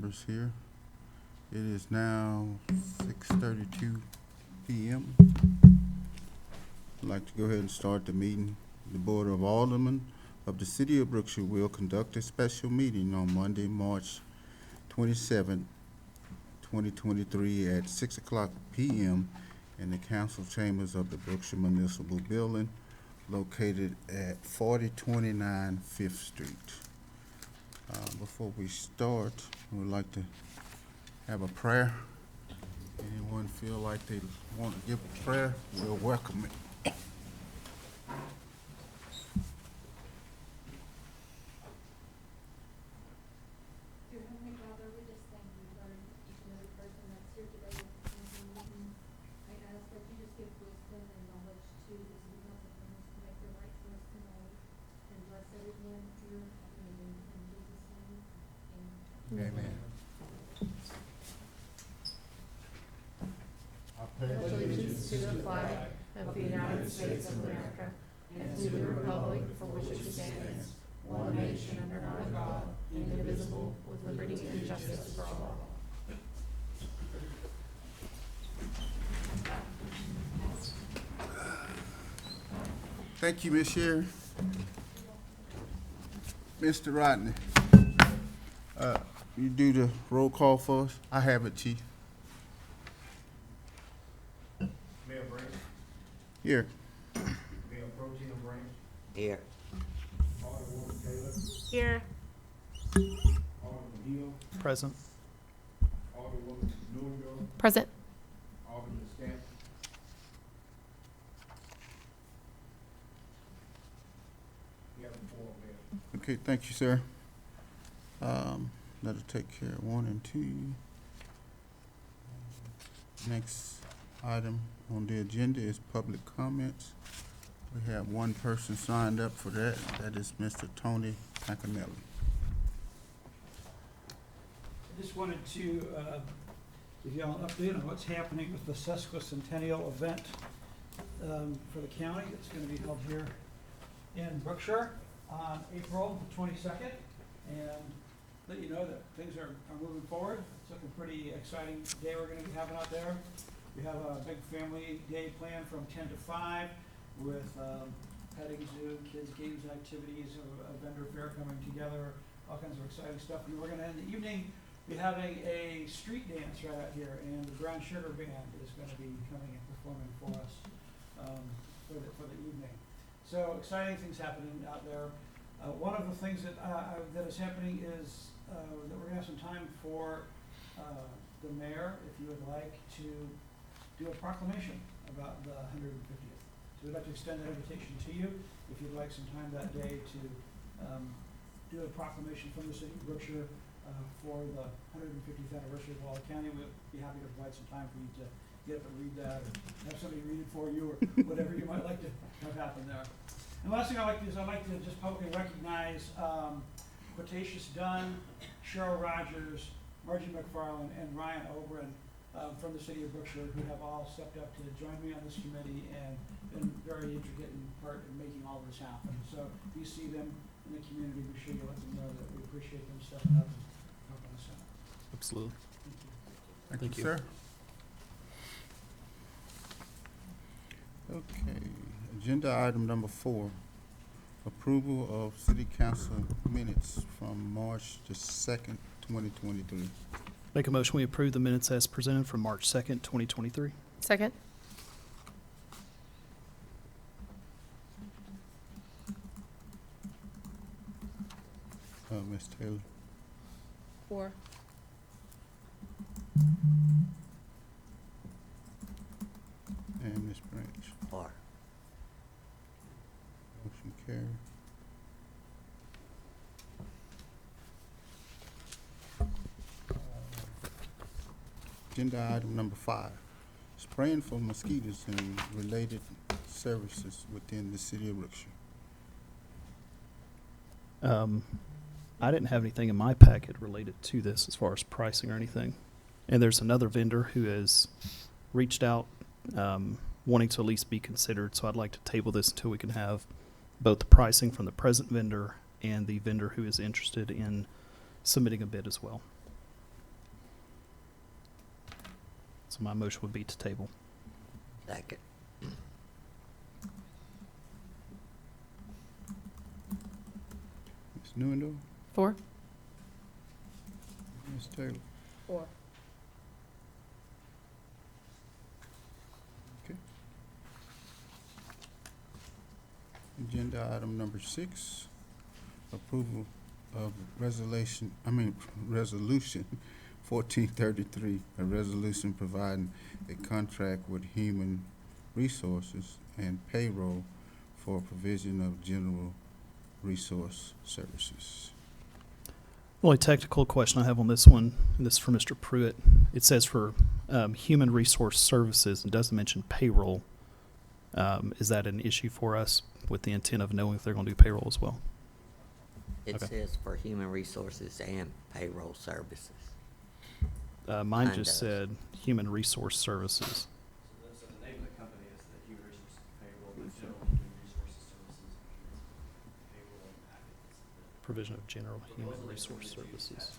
members here. It is now 6:32 p.m. I'd like to go ahead and start the meeting. The Board of Aldermen of the City of Brookshire will conduct a special meeting on Monday, March 27, 2023 at 6 o'clock p.m. in the council chambers of the Brookshire Municipal Building located at 4029 5th Street. Before we start, we would like to have a prayer. Anyone feel like they want to give a prayer, we'll welcome it. Dear Heavenly Father, we just thank you for each and every person that's here today with us in the meeting. I ask that you just give wisdom and knowledge to the city council members to make the right choice tonight, and bless everyone here at the meeting. In Jesus' name, amen. Amen. Pledge allegiance to the flag of the United States of America and to the republic for which it stands, one nation under God, indivisible, with liberty and justice for all. Thank you, Ms. Sherry. Mr. Rodney, you do the roll call for us? I have it, Chief. Mayor Branch, Here. Mayor Pro Tem Branch, Here. Alderwoman Taylor, Here. Alderman Hill, Present. Alderwoman Newville, Present. Alderman Stamp. You have the floor, Mayor. Okay, thank you, sir. That'll take care of 1 and 2. Next item on the agenda is public comments. We have one person signed up for that. That is Mr. Tony Pacanelli. I just wanted to give you all an update on what's happening with the sesquicentennial event for the county. It's going to be held here in Brookshire on April the 22nd, and let you know that things are moving forward. It's looking pretty exciting day we're going to be having out there. We have a big family day planned from 10 to 5 with petting zoo, kids, games, and activities, a vendor fair coming together, all kinds of exciting stuff. And we're going to, in the evening, be having a street dance right out here, and the Brown Sugar Band is going to be coming and performing for us for the evening. So exciting things happening out there. One of the things that is happening is that we're going to have some time for the mayor, if you would like, to do a proclamation about the 150th. So we'd like to extend that invitation to you, if you'd like some time that day to do a proclamation from the city of Brookshire for the 150th anniversary of Waller County. We'd be happy to provide some time for you to get up and read that, or have somebody read it for you, or whatever you might like to have happen there. And the last thing I'd like to do is I'd like to just publicly recognize Quotacious Dunn, Cheryl Rogers, Margie McFarland, and Ryan Oberon from the city of Brookshire, who have all stepped up to join me on this committee and been very intricate in part in making all this happen. So if you see them in the community, be sure you let them know that we appreciate them stepping up and helping us out. Absolutely. Thank Thank you, you. sir. Okay, agenda item number 4, approval of city council minutes from March the 2nd, 2023. Make a motion, we approve the minutes as presented from March 2nd, 2023. Second. Ms. Taylor. 4. And Ms. Branch. 4. Motion carried. Agenda item number 5, spraying for mosquitoes and related services within the city of Brookshire. I didn't have anything in my packet related to this as far as pricing or anything. And there's another vendor who has reached out wanting to at least be considered, so I'd like to table this until we can have both the pricing from the present vendor and the vendor who is interested in submitting a bid as well. So my motion would be to table. Second. Ms. Newendorf, 4. Ms. Taylor. 4. Agenda item number 6, approval of resolution 1433, a resolution providing a contract with Human Resources and Payroll for provision of general resource services. The only technical question I have on this one, and this is for Mr. Pruitt, it says for human resource services and doesn't mention payroll. Is that an issue for us with the intent of knowing if they're going to do payroll as well? It Okay. says for human resources and payroll services. Mine Mine just does. said human resource services. So the name of the company is the Human Resources Payroll, but General Human Resources Services, payroll and packets. Provision of general human resource services.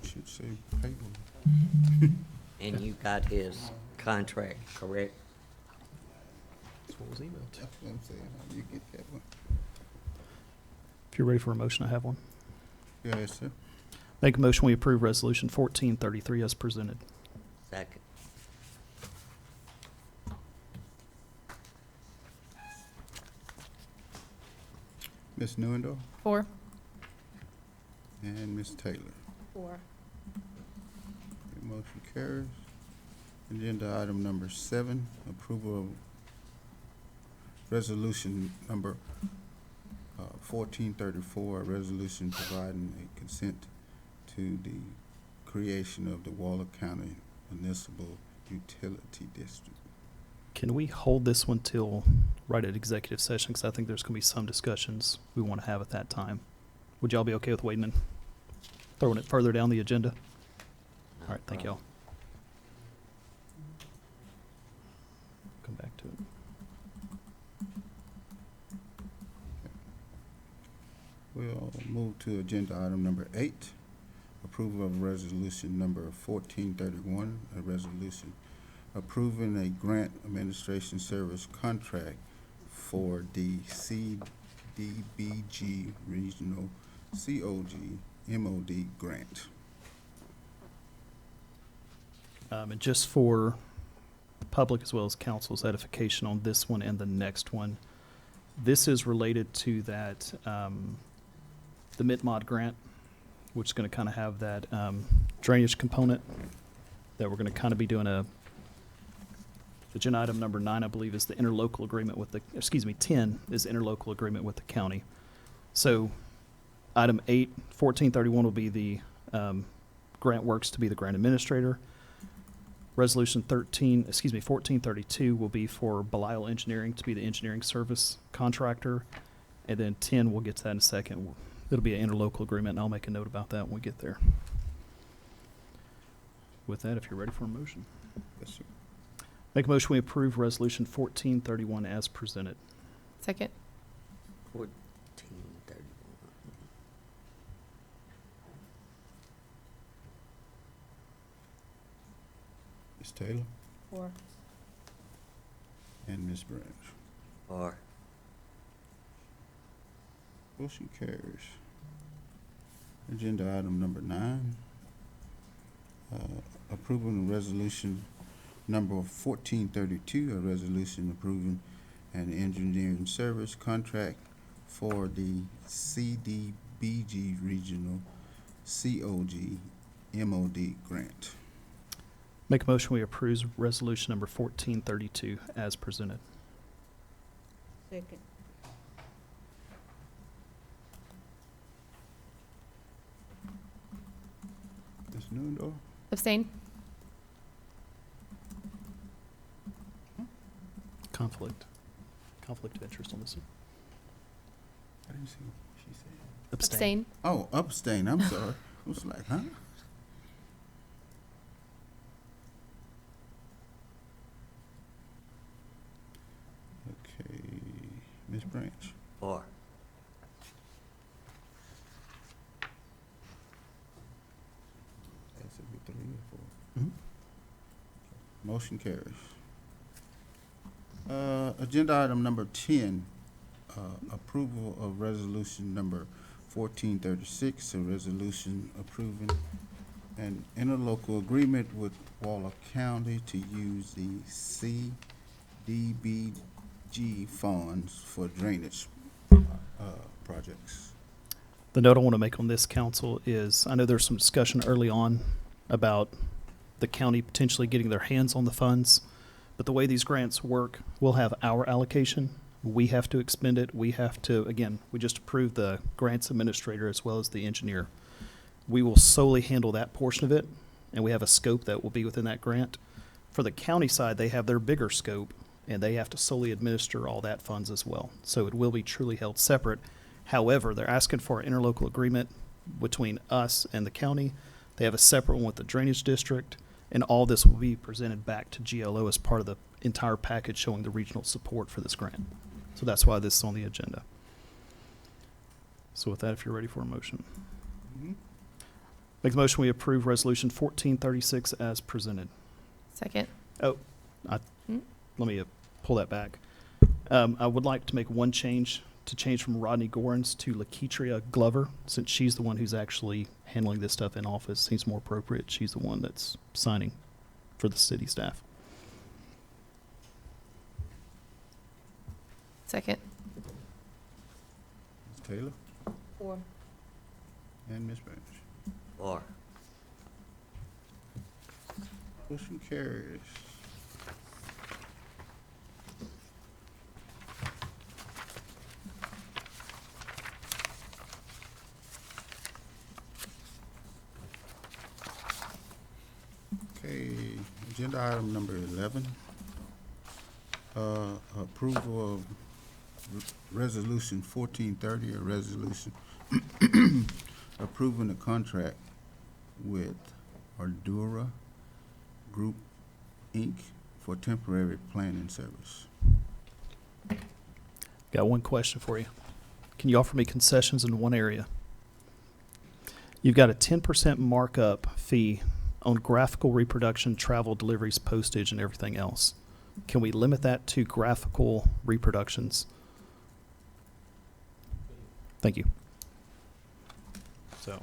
Should say payroll. And you got his contract, correct? That's what was emailed. That's what I'm saying. How do you get that one? If you're ready for a motion, I have one. Yes, sir. Make a motion, we approve resolution 1433 as presented. Second. Ms. Newendorf 4. and Ms. Taylor. 4. The motion carries. Agenda item number 7, approval of resolution number 1434, a resolution providing a consent to the creation of the Waller County Municipal Utility District. Can we hold this one till right at executive session? Because I think there's going to be some discussions we want to have at that time. Would y'all be okay with waiting and throwing it further down the agenda? All right, thank y'all. Come back to it. We'll move to agenda item number 8, approval of resolution number 1431, a resolution approving a grant administration service contract for the CDBG Regional COG MOD grant. And just for public as well as council's edification on this one and the next one, this is related to that, the MITMOD grant, which is going to kind of have that drainage component that we're going to kind of be doing agenda item number 9, I believe, is the interlocal agreement with 10 is interlocal agreement with the county. So item 8, 1431 will be the grant works to be the grant administrator. Resolution 1432 will be for Belial Engineering to be the engineering service contractor. And then 10, we'll get to that in a second. It'll be an interlocal agreement, and I'll make a note about that when we get there. With that, if you're ready for a motion. Yes, sir. Make a motion, we approve resolution 1431 as presented. Second. 1431. Ms. Taylor 4. and Ms. Branch. Or Motion carries. Agenda item number 9, approving resolution number 1432, a resolution approving an engineering service contract for the CDBG Regional COG MOD grant. Make a motion, we approve resolution number 1432 as presented. Second. Ms. Newendorf? Abstain. Conflict of interest on this one. I didn't see what she said. Abstain. Oh, abstain, I'm sorry. I was like, huh? Okay, Ms. Branch. or That's it, with 3 or 4. Mhm. Motion carries. Agenda item number 10, approval of resolution number 1436, a resolution approving an interlocal agreement with Waller County to use the CDBG funds for drainage projects. The note I want to make on this, council, is I know there's some discussion early on about the county potentially getting their hands on the funds, but the way these grants work, we'll have our allocation. We have to expend it. We have to, again, we just approved the grants administrator as well as the engineer. We will solely handle that portion of it, and we have a scope that will be within that grant. For the county side, they have their bigger scope, and they have to solely administer all that funds as well. So it will be truly held separate. However, they're asking for an interlocal agreement between us and the county. They have a separate one with the drainage district, and all this will be presented back to GLO as part of the entire package showing the regional support for this grant. So that's why this is on the agenda. So with that, if you're ready for a motion. Make the motion we approve resolution 1436 as presented. Second. Oh, let me pull that back. I would like to make one change, to change from Rodney Gorins to Laketria Glover, since she's the one who's actually handling this stuff in office. Seems more appropriate. She's the one that's signing for the city staff. Second. Ms. Taylor 4. and Ms. Branch. Or, Motion carries. Okay, agenda item number 11. Approval of resolution 1430, a resolution approving a contract with Ardura Group, Inc. for temporary planning service. Got one question for you. Can you offer me concessions in one area? You've got a 10% markup fee on graphical reproduction, travel, deliveries, postage, and everything else. Can we limit that to graphical reproductions? Thank you. So,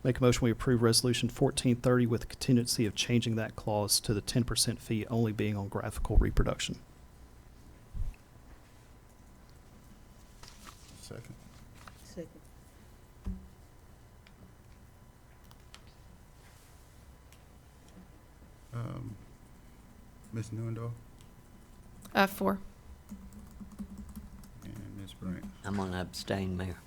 make a motion we approve resolution 1430 with the contingency of changing that clause to the 10% fee only being on graphical reproduction. Second. Second. Ms. Newendorf 4. and Ms. Branch. I'm gonna abstain, Mayor.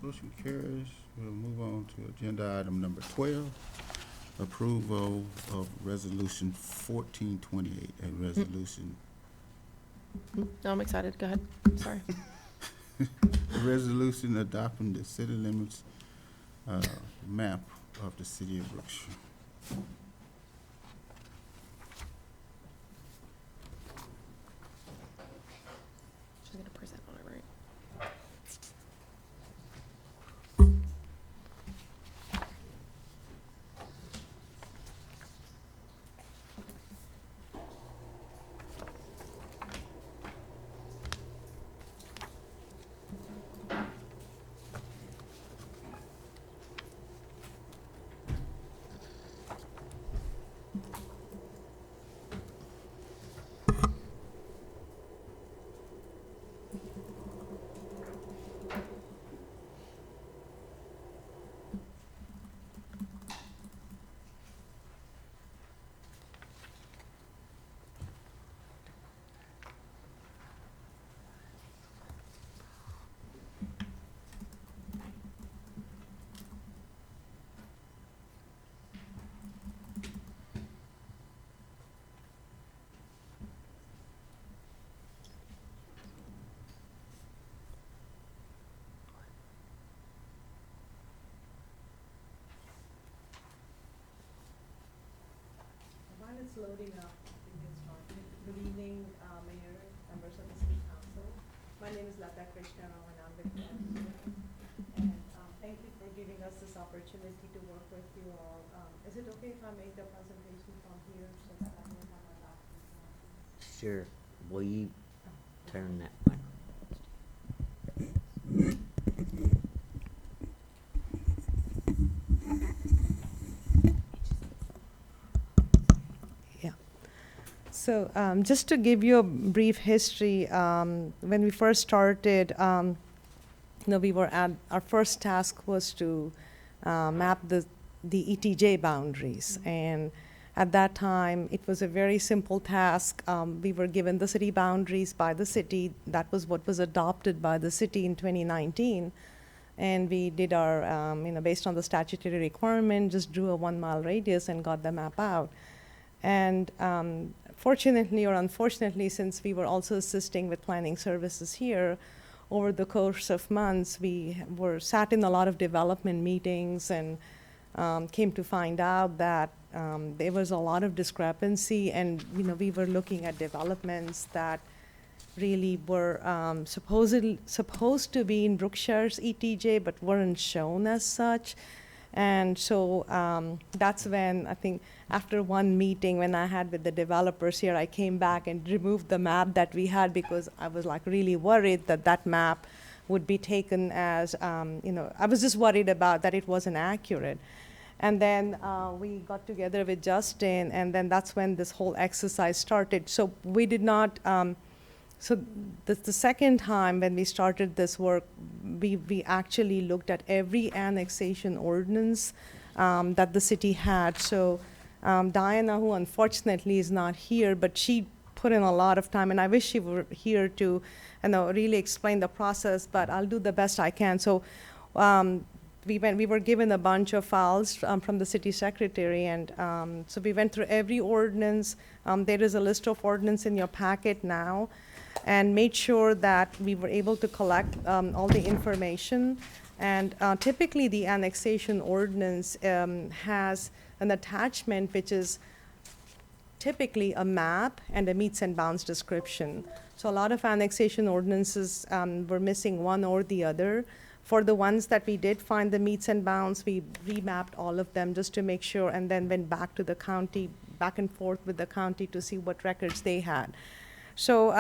Motion carries. We'll move on to agenda item number 12. Approval of resolution 1428, a resolution, No, I'm excited. Go ahead. Sorry. a resolution adopting the city limits map of the city of Brookshire. She's going to present on it, right? While it's loading up, we can start. Good evening, Mayor, members of the City Council. My name is Lata Krishna and I'm with the engineer. And thank you for giving us this opportunity to work with you all. Is it okay if I make the presentation from here so that I don't have my laptop? Sure. Will you turn that mic? Yeah. So just to give you a brief history, when we first started, we were at, our first task was to map the ETJ boundaries. And at that time, it was a very simple task. We were given the city boundaries by the city. That was what was adopted by the city in 2019. And we did our, based on the statutory requirement, just drew a 1 mile radius and got the map out. And fortunately or unfortunately, since we were also assisting with planning services here, over the course of months, we were sat in a lot of development meetings and came to find out that there was a lot of discrepancy, and we were looking at developments that really were supposed to be in Brookshire's ETJ, but weren't shown as such. And so that's when, I think, after one meeting when I had with the developers here, I came back and removed the map that we had because I was like really worried that that map would be taken as, I was just worried about that it wasn't accurate. And then we got together with Justin, and then that's when this whole exercise started. So we did not, so the second time when we started this work, we actually looked at every annexation ordinance that the city had. So Diana, who unfortunately is not here, but she put in a lot of time, and I wish she were here to really explain the process, but I'll do the best I can. So we were given a bunch of files from the city secretary, and so we went through every ordinance. There is a list of ordinance in your packet now, and made sure that we were able to collect all the information. And typically the annexation ordinance has an attachment which is typically a map and a meets and bounds description. So a lot of annexation ordinances were missing one or the other. For the ones that we did find the meets and bounds, we remapped all of them just to make sure, and then went back to the county, back and forth with the county to see what records they had. So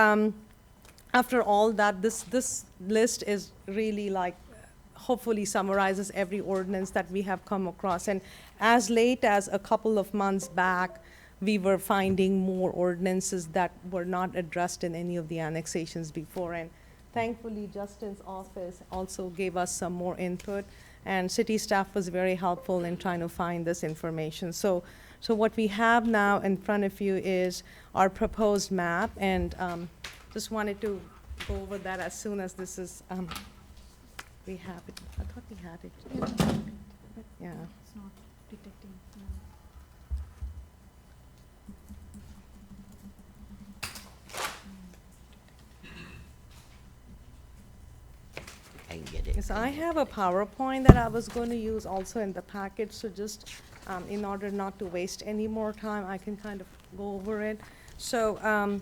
after all that, this list is really like, hopefully summarizes every ordinance that we have come across. And as late as a couple of months back, we were finding more ordinances that were not addressed in any of the annexations before. And thankfully, Justin's office also gave us some more input, and city staff was very helpful in trying to find this information. So what we have now in front of you is our proposed map, and just wanted to go over that as soon as this is, we have it. I thought we had it. Yeah. It's not detecting, I can get it. Yes, I have a PowerPoint that I was going to use also in the package, so just in order not to waste any more time, I can kind of go over it. So,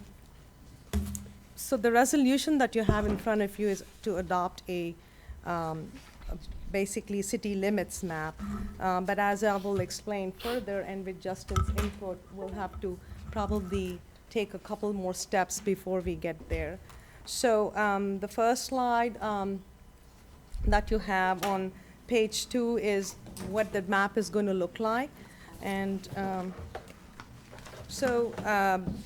so the resolution that you have in front of you is to adopt a basically city limits map. But as I will explain further, and with Justin's input, we'll have to probably take a couple more steps before we get there. So the first slide that you have on page 2 is what the map is going to look like. And so,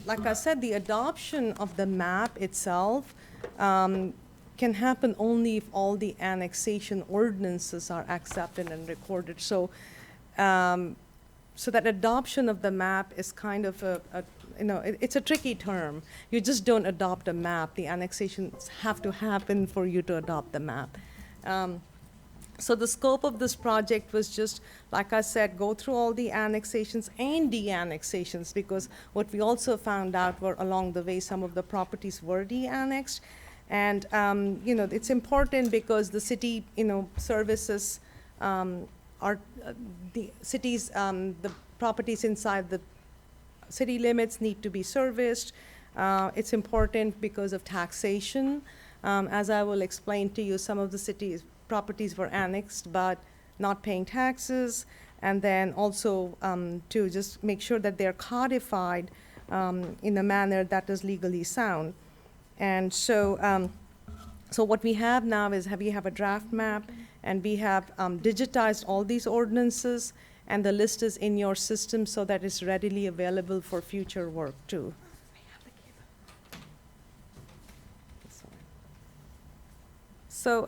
like I said, the adoption of the map itself can happen only if all the annexation ordinances are accepted and recorded. So, so that adoption of the map is kind of it's a tricky term. You just don't adopt a map. The annexations have to happen for you to adopt the map. So the scope of this project was just, like I said, go through all the annexations and de-annexations, because what we also found out were along the way some of the properties were de-annexed. And it's important because the city services are the cities, the properties inside the city limits need to be serviced. It's important because of taxation. As I will explain to you, some of the city's properties were annexed, but not paying taxes, and then also to just make sure that they're codified in a manner that is legally sound. And so, so what we have now is we have a draft map, and we have digitized all these ordinances, and the list is in your system so that it's readily available for future work too. So,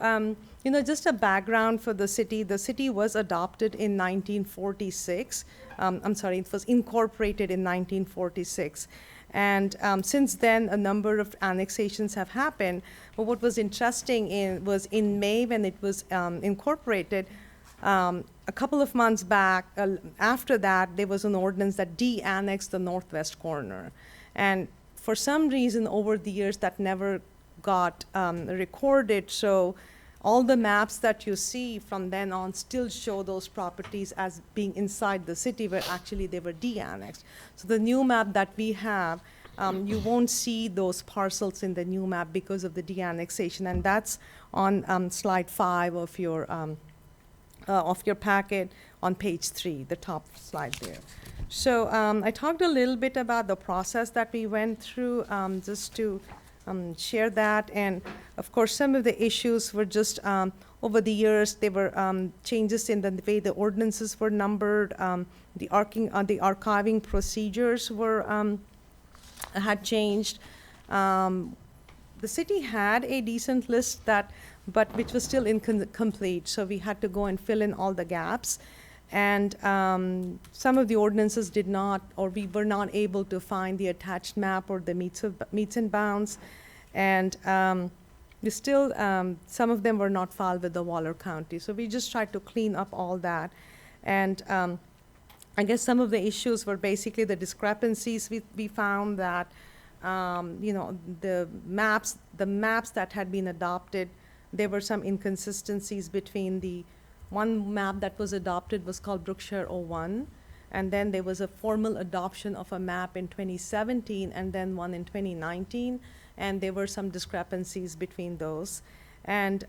just a background for the city. The city was adopted in 1946. I'm sorry, it was incorporated in 1946. And since then, a number of annexations have happened. But what was interesting was in May, when it was incorporated, a couple of months back, after that, there was an ordinance that de-annexed the northwest corner. And for some reason, over the years, that never got recorded. So all the maps that you see from then on still show those properties as being inside the city, where actually they were de-annexed. So the new map that we have, you won't see those parcels in the new map because of the de-annexation, and that's on slide 5 of your packet on page 3, the top slide there. So I talked a little bit about the process that we went through, just to share that. And of course, some of the issues were just over the years, there were changes in the way the ordinances were numbered. The archiving procedures were had changed. The city had a decent list but which was still incomplete, so we had to go and fill in all the gaps. And some of the ordinances did not, or we were not able to find the attached map or the meets and bounds. And we still, some of them were not filed with the Waller County. So we just tried to clean up all that. And I guess some of the issues were basically the discrepancies. We found that, the maps that had been adopted, there were some inconsistencies between the one map that was adopted was called Brookshire 01, and then there was a formal adoption of a map in 2017 and then one in 2019, and there were some discrepancies between those. And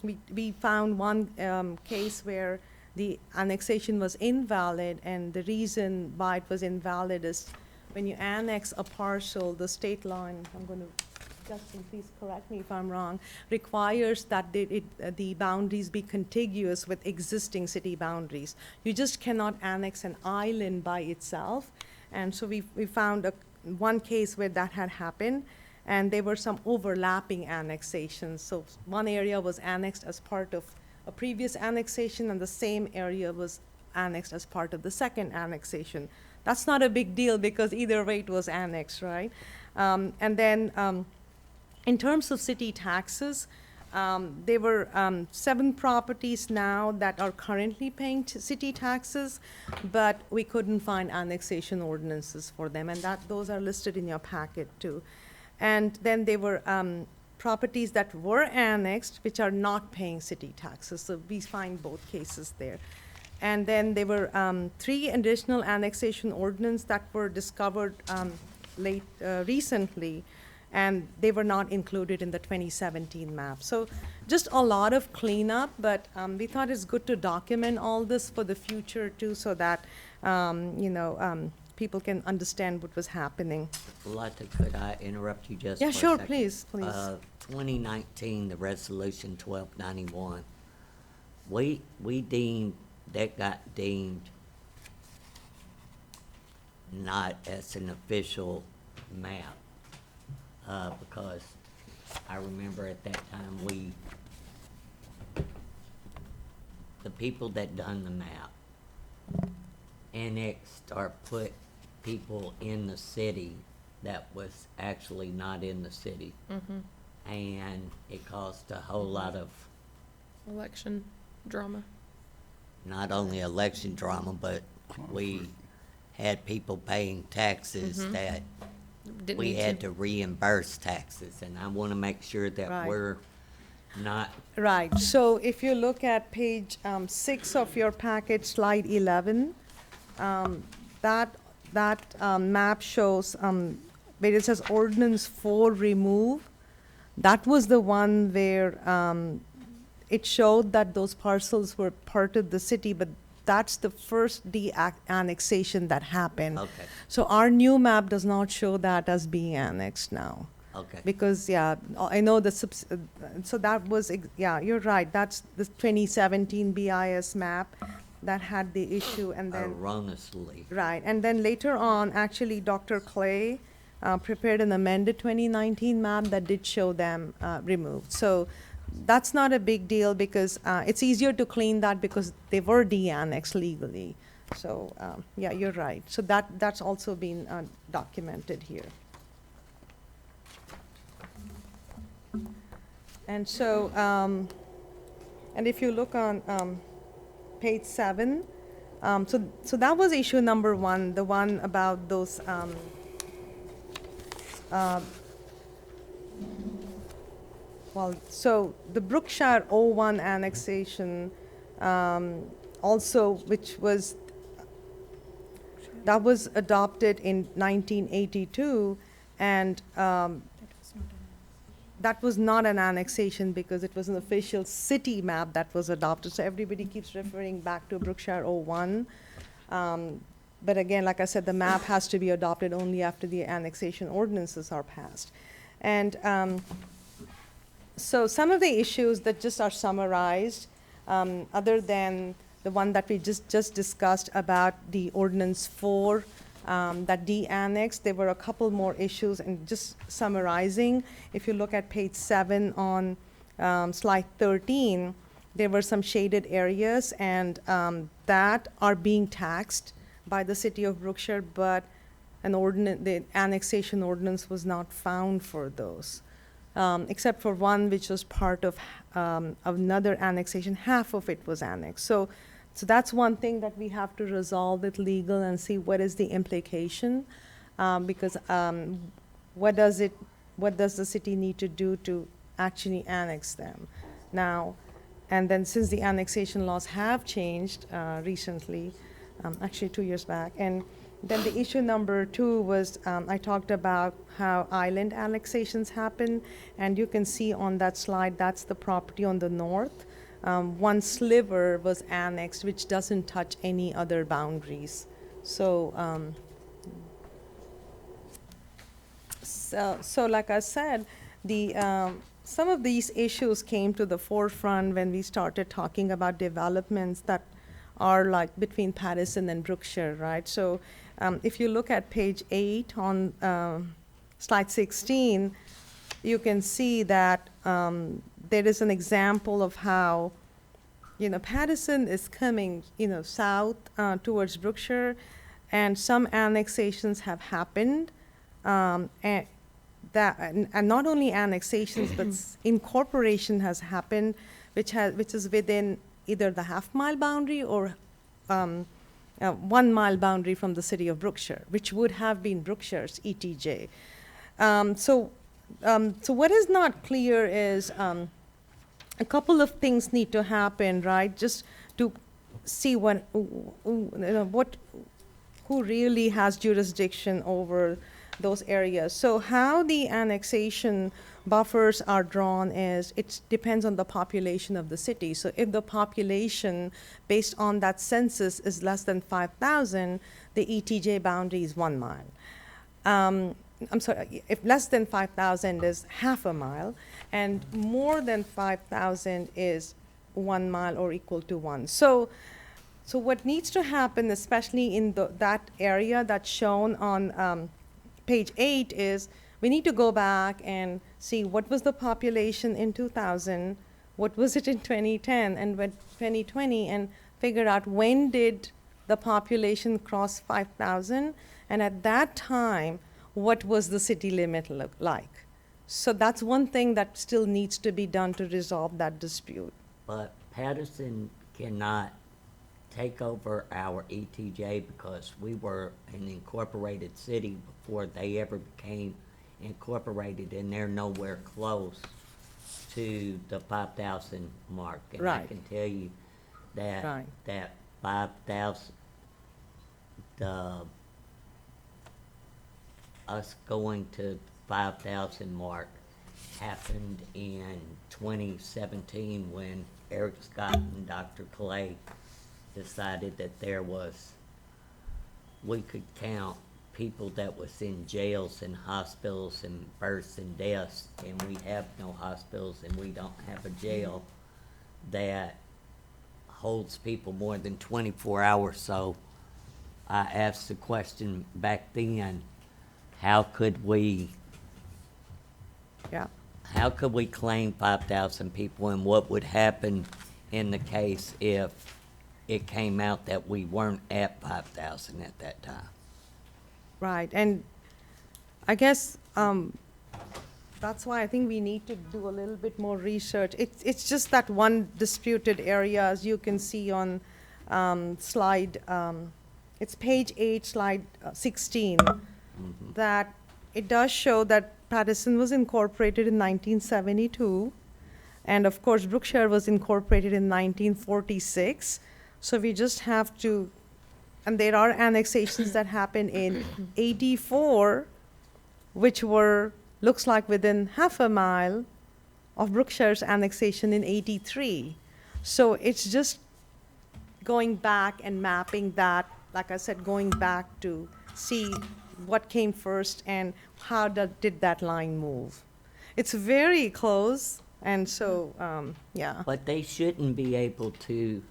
we found one case where the annexation was invalid, and the reason why it was invalid is when you annex a parcel, the state line, I'm going to, Justin, please correct me if I'm wrong, requires that the boundaries be contiguous with existing city boundaries. You just cannot annex an island by itself. And so we found one case where that had happened, and there were some overlapping annexations. So one area was annexed as part of a previous annexation, and the same area was annexed as part of the second annexation. That's not a big deal because either way it was annexed, right? And then in terms of city taxes, there were 7 properties now that are currently paying city taxes, but we couldn't find annexation ordinances for them, and those are listed in your packet too. And then there were properties that were annexed, which are not paying city taxes, so we find both cases there. And then there were 3 additional annexation ordinances that were discovered recently, and they were not included in the 2017 map. So just a lot of cleanup, but we thought it's good to document all this for the future too, so that people can understand what was happening. Lata, could I interrupt you just for Yeah, a sure, second? please. 2019, the resolution 1291, that got deemed not as an official map, because I remember at that time the people that done the map annexed or put people in the city that was actually not in the city. Mm-hmm. And it caused a whole lot of Election drama. not only election drama, but we had people paying taxes Mhm. that Didn't we need had to reimburse taxes, and I want to make sure that Right. we're not, Right, so if you look at page 6 of your package, slide 11, that map shows where it says ordinance 4 remove. That was the one where it showed that those parcels were part of the city, but that's the first de-annexation that happened. Okay, So our new map does not show that as being annexed now. okay. Because, yeah, I know so that was, yeah, you're right, that's the 2017 BIS map that had the issue, and then. Erroneously. Right, and then later on, actually, Dr. Clay prepared an amended 2019 map that did show them removed. So that's not a big deal because it's easier to clean that because they were de-annexed legally. So, yeah, you're right. So that's also been documented here. And so, and if you look on page 7, so that was issue number 1, the one about those, well, so the Brookshire 01 annexation, also, that was adopted in 1982, and that was not an annexation because it was an official city map that was adopted. So everybody keeps referring back to Brookshire 01. But again, like I said, the map has to be adopted only after the annexation ordinances are passed. And so some of the issues that just are summarized, other than the one that we just discussed about the Ordinance 4 that de-annexed, there were a couple more issues, and just summarizing, if you look at page 7 on slide 13, there were some shaded areas, and that are being taxed by the city of Brookshire, but the annexation ordinance was not found for those, except for one which was part of another annexation. Half of it was annexed. So that's one thing that we have to resolve with legal and see what is the implication, because what does the city need to do to actually annex them now? And then since the annexation laws have changed recently, actually 2 years back, and then the issue number 2 was I talked about how island annexations happen, and you can see on that slide that's the property on the north. One sliver was annexed, which doesn't touch any other boundaries. So, so like I said, some of these issues came to the forefront when we started talking about developments that are like between Patterson and Brookshire, right? So, if you look at page 8 on slide 16, you can see that there is an example of how, Patterson is coming, south towards Brookshire, and some annexations have happened, and not only annexations, but incorporation has happened, which is within either the half-mile boundary or 1-mile boundary from the city of Brookshire, which would have been Brookshire's ETJ. So what is not clear is a couple of things need to happen, right? Just to see who really has jurisdiction over those areas. So how the annexation buffers are drawn is it depends on the population of the city. So if the population based on that census is less than 5,000, the ETJ boundary is 1 mile. I'm sorry, if less than 5,000 is half a mile, and more than 5,000 is 1 mile or equal to 1. So what needs to happen, especially in that area that's shown on page 8, is we need to go back and see what was the population in 2000, what was it in 2010, and when 2020, and figure out when did the population cross 5,000, and at that time, what was the city limit look like? So that's one thing that still needs to be done to resolve that dispute. But Patterson cannot take over our ETJ because we were an incorporated city before they ever became incorporated, and they're nowhere close to the 5,000 mark. And I Right. can tell you that Right. that 5,000, us going to 5,000 mark happened in 2017 when Eric Scott and Dr. Clay decided that we could count people that was in jails and hospitals and births and deaths, and we have no hospitals and we don't have a jail that holds people more than 24 hours. So I asked the question back then, how could we Yeah. claim 5,000 people, and what would happen in the case if it came out that we weren't at 5,000 at that time? Right, and I guess that's why I think we need to do a little bit more research. It's just that one disputed area, as you can see on slide, it's page 8, slide 16, that it does show that Patterson was incorporated in 1972, and of course Brookshire was incorporated in 1946. So we just have to, and there are annexations that happen in 84, which were, looks like within half a mile of Brookshire's annexation in 83. So it's just going back and mapping that, like I said, going back to see what came first and how did that line move. It's very close, and so, yeah. But they shouldn't be able to,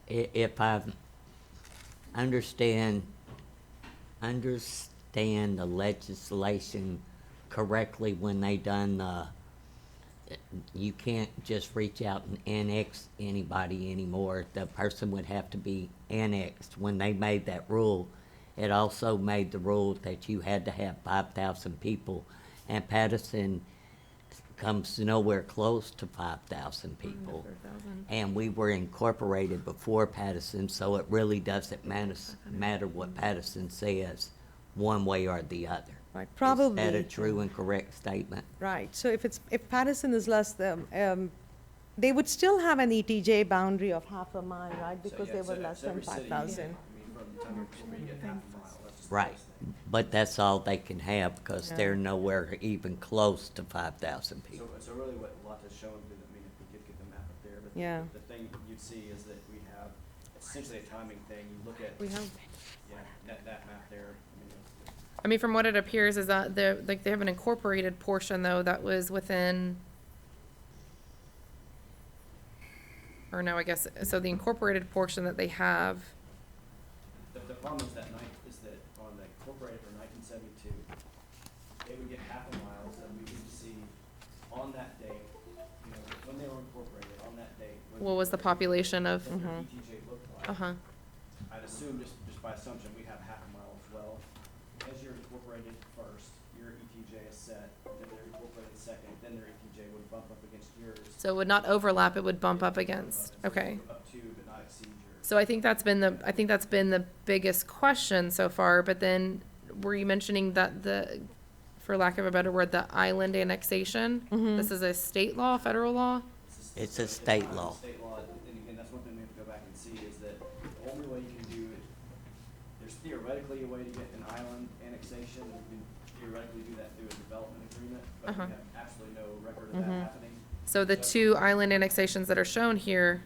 if I understand the legislation correctly, when they done you can't just reach out and annex anybody anymore. The person would have to be annexed. When they made that rule, it also made the rule that you had to have 5,000 people, and Patterson comes nowhere close to 5,000 people. And we were incorporated before Patterson, so it really doesn't matter what Patterson says, one way or the other. Right, probably. Is that a true and correct statement? Right, so if Patterson is less than, they would still have an ETJ boundary of half a mile, right? Because they were less than 5,000. I mean, from the time you're incorporated, you get half a mile, that's just the Right, base thing. but that's all they can have, because Yeah. they're nowhere even close to 5,000 people. So really what Lotta's showing, I mean, if we could get the map up there, but Yeah. the thing you'd see is that we have, it's essentially a timing thing, you look at, We have, yeah, that map there, I mean, from what it appears is that they have an incorporated portion though that was within, or no, I guess, so the incorporated portion that they have, the problem is that on the incorporated for 1972, they would get half a mile, so we could see on that date, you know, when they were incorporated, on that date. what was the population of, What their ETJ looked like. uh-huh. I'd assume, just by assumption, we have half a mile as well. As you're incorporated first, your ETJ is set, then they're incorporated second, then their ETJ would bump up against yours. So it would not overlap, it would bump up against, So it would okay. go Up to, but not exceed yours. So I think that's been the biggest question so far, but then were you mentioning that for lack of a better word, the island annexation? This is a state law, federal law? It's a state law. State law, and again, that's one thing we have to go back and see, is that the only way you can do it, there's theoretically a way to get an island annexation, and you can theoretically do that through a development agreement, but we have absolutely no record of that happening. So the two island annexations that are shown here,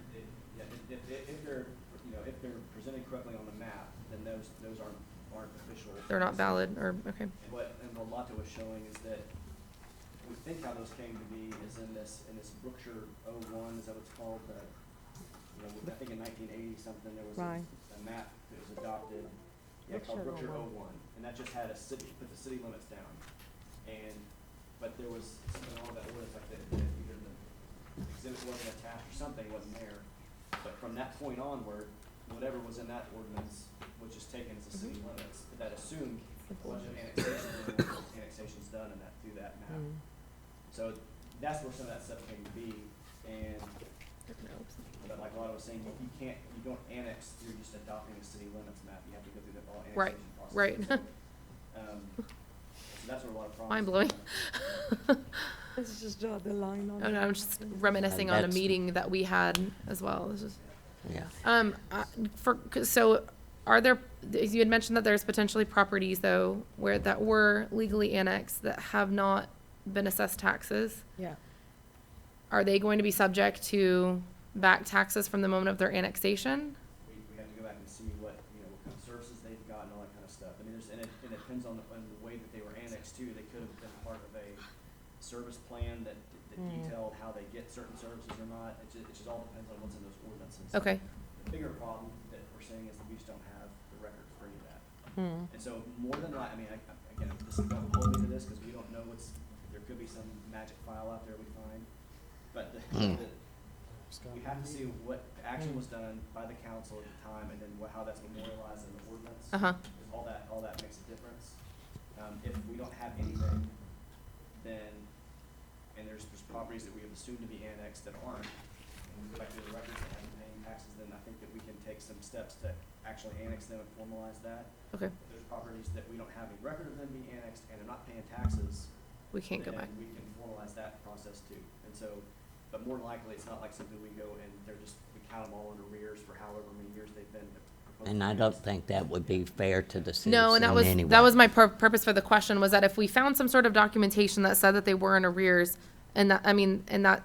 Yeah, if they're, you know, if they're presented correctly on the map, then those aren't official. they're not valid, or, okay. And what Lotta was showing is that, we think how those came to be is in this Brookshire 01, is that what it's called? You know, I think in 1980 something, there was Right. a map that was adopted, called Brookshire Brookshire 01. 01, and that just had put the city limits down. But there was something wrong with that ordinance, like either the exhibit wasn't attached or something wasn't there. But from that point onward, whatever was in that ordinance, which is taken as the city limits, that assumed a bunch of annexations done and that through that map. So that's where some of that stuff came to be, and, but like Lotta was saying, you don't annex through just adopting a city limits map, you have to go through the whole Right, annexation process. right. So that's where a lot of problems. Mind blowing. Let's just draw the line on Oh, no, I'm just reminiscing on a that's- meeting that we had as well. This is, Yeah. so are there, you had mentioned that there's potentially properties though, that were legally annexed that have not been assessed taxes, Yeah. are they going to be subject to back taxes from the moment of their annexation? We have to go back and see what, what kind of services they've got and all that kind of stuff. I mean, and it depends on the way that they were annexed too. They could have been part of a service plan that detailed how they get certain services or not. It just all depends on what's in those ordinances. Okay. The bigger problem that we're seeing is that we just don't have the record for any of that. And so more than I mean, again, don't hold me to this because we don't know there could be some magic file out there we find. But we have to see what action was done by the council at the time and then how that's memorialized in the ordinance. Uh-huh. All that makes a difference. If we don't have anything, then, and there's properties that we have assumed to be annexed that aren't, and we go back to the records that haven't paying taxes, then I think that we can take some steps to actually annex them and formalize that. Okay. If there's properties that we don't have any record of them being annexed and are not paying taxes, We can't go then back. we can formalize that process too. And so, but more than likely, it's not like something we go and we count them all in arrears for however many years they've been. And I don't think that would be fair to the citizen No, and anyway. that was my purpose for the question, was that if we found some sort of documentation that said that they were in arrears, and that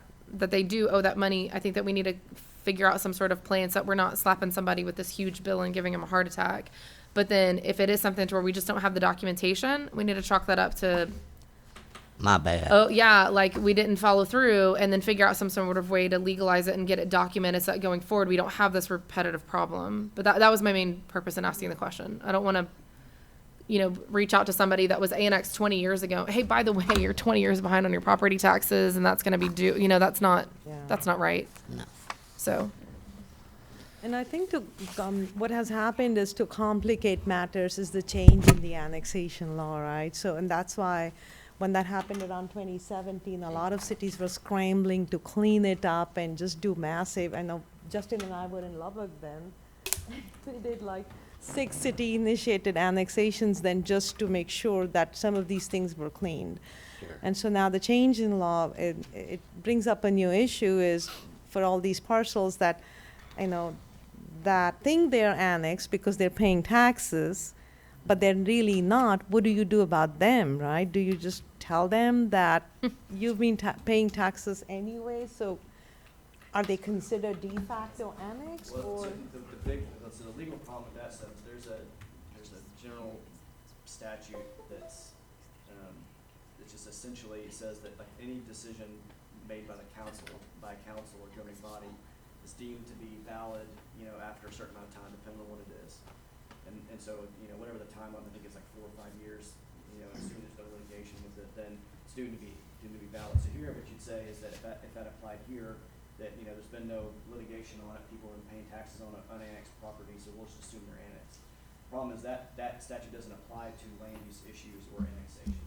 they do owe that money, I think that we need to figure out some sort of plan so that we're not slapping somebody with this huge bill and giving them a heart attack. But then if it is something to where we just don't have the documentation, we need to chalk that up to, My bad. oh, yeah, like we didn't follow through, and then figure out some sort of way to legalize it and get it documented so that going forward, we don't have this repetitive problem. But that was my main purpose in asking the question. I don't want to, reach out to somebody that was annexed 20 years ago. Hey, by the way, you're 20 years behind on your property taxes, and that's going to be due, that's not right. No. So, And I think what has happened is to complicate matters is the change in the annexation law, right? So, and that's why when that happened around 2017, a lot of cities were scrambling to clean it up and just do massive. I know Justin and I were in Lubbock then. We did like 6 city-initiated annexations then just to make sure that some of these things were cleaned. Sure. And so now the change in law, it brings up a new issue is for all these parcels that, that think they're annexed because they're paying taxes, but they're really not. What do you do about them, right? Do you just tell them that you've been paying taxes anyway, so are they considered de facto annexed, Well, or? so the legal problem with that stuff, there's a general statute that's just essentially says that like any decision made by council or governing body is deemed to be valid, after a certain amount of time, depending on what it is. And so, whatever the timeline, I think it's like 4 or 5 years, as soon as there's no litigation with it, then it's deemed to be valid. So here, what you'd say is that if that applied here, that, there's been no litigation on it, people are paying taxes on an unannexed property, so we'll just assume they're annexed. Problem is that statute doesn't apply to land use issues or annexations.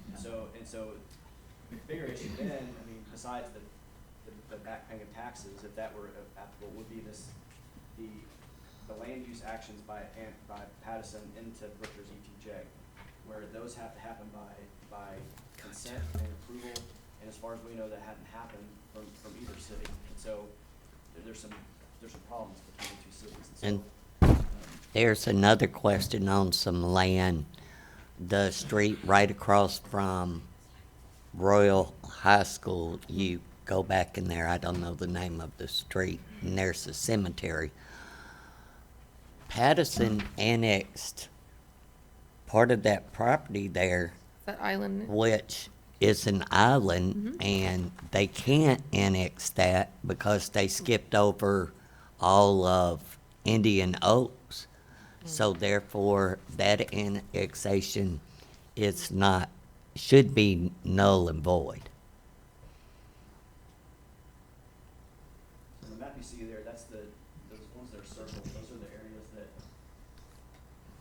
And so the bigger issue then, besides the back paying of taxes, if that were applicable, would be the land use actions by Pattison into Brookshire's ETJ, where those have to happen by consent and approval, and as far as we know, that hadn't happened from either city. And so there's some problems between the two cities. And so, there's another question on some land. The street right across from Royal High School, you go back in there, I don't know the name of the street, and there's a cemetery. Pattison annexed part of that property there, that island, which is an island, and they can't annex that because they skipped over all of Indian Oaks. So therefore, that annexation should be null and void. so the map you see there, that's those ones that are circled, those are the areas that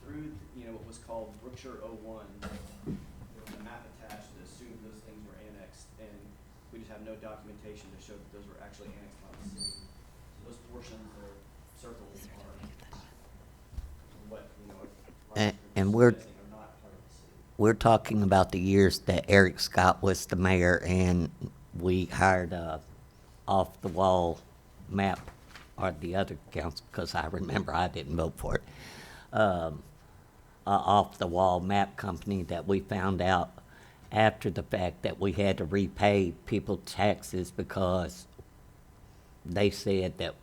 through, what was called Brookshire 01, there was a map attached that assumed those things were annexed, and we just have no documentation to show that those were actually annexed by the city. So those portions that are circled are what, And we're are not part of the city. We're talking about the years that Eric Scott was the mayor and we hired a off-the-wall map, or the other council, because I remember I didn't vote for it, a off-the-wall map company that we found out after the fact that we had to repay people taxes because they said that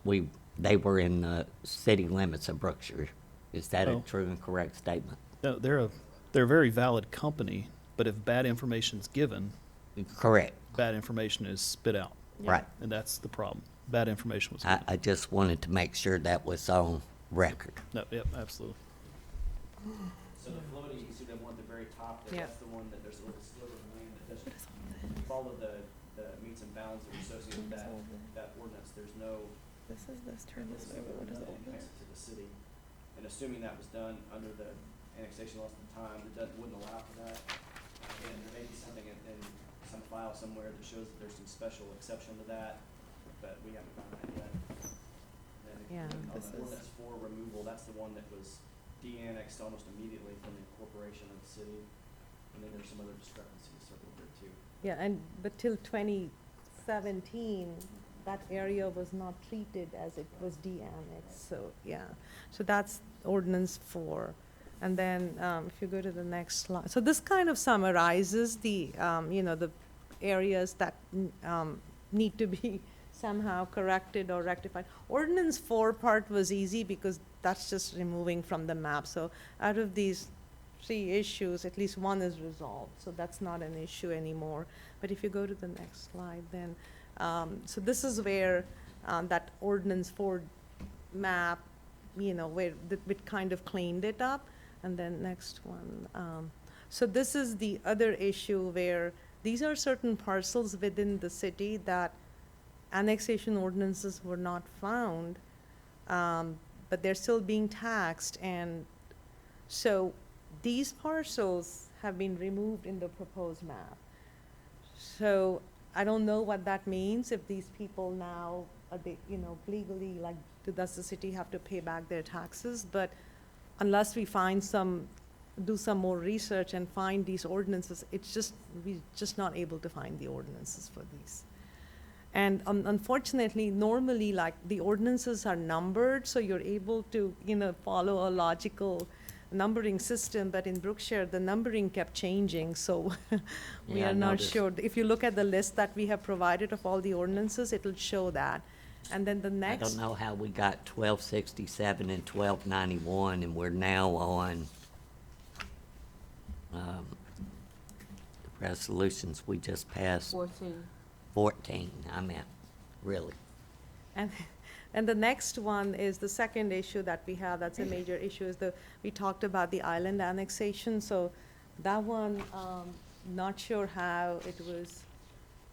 they were in the city limits of Brookshire. Is that a Oh. true and correct statement? No, they're a very valid company, but if bad information is given, Correct, bad information is spit out, right. and that's the problem. Bad information was I, given. I just wanted to make sure that was on record. No, yep, absolutely. So the floating, you see the one at the very top, Yeah. that's the one that there's a little sliver of land that doesn't follow the meets and bounds that are associated with that ordinance. There's no. This is this, turn this way, but what is Nothing connects it to the city. And assuming that was done under the annexation laws at the time, wouldn't allow for that. And there may be something in some file somewhere that shows that there's some special exception to that, but we haven't found that yet. And then Yeah, on this the is- ordinance for removal, that's the one that was de-annexed almost immediately from the incorporation of the city. And then there's some other discrepancies circled there too. Yeah, but till 2017, that area was not treated as it was de-annexed, so, yeah. So that's ordinance 4. And then, if you go to the next slide, so this kind of summarizes the, the areas that, need to be somehow corrected or rectified. Ordinance 4 part was easy because that's just removing from the map, so out of these 3 issues, at least one is resolved, so that's not an issue anymore. But if you go to the next slide, then, so this is where that ordinance 4 map, where it kind of cleaned it up. And then next one. So this is the other issue where these are certain parcels within the city that annexation ordinances were not found, but they're still being taxed. And so these parcels have been removed in the proposed map. So I don't know what that means, if these people now, are they, legally, like, does the city have to pay back their taxes? But unless we do some more research and find these ordinances, we're just not able to find the ordinances for these. And unfortunately, normally, like, the ordinances are numbered, so you're able to, follow a logical numbering system, but in Brookshire, the numbering kept changing, so we Yeah, I are not noticed. sure. If you look at the list that we have provided of all the ordinances, it'll show that. And then the I next. don't know how we got 1267 and 1291, and we're now on the resolutions we just passed. 14, I meant, really. And the next one is the second issue that we have, that's a major issue, is we talked about the island annexation. So that one, not sure how it was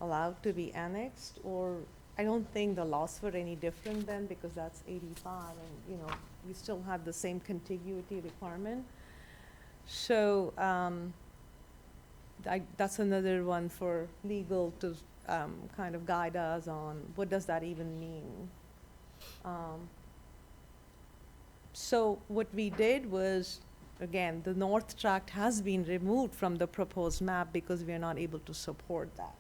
allowed to be annexed, or I don't think the laws were any different then, because that's 85, and, we still have the same contiguity requirement. So, that's another one for legal to, kind of guide us on what does that even mean. So what we did was, again, the North Tract has been removed from the proposed map because we are not able to support that.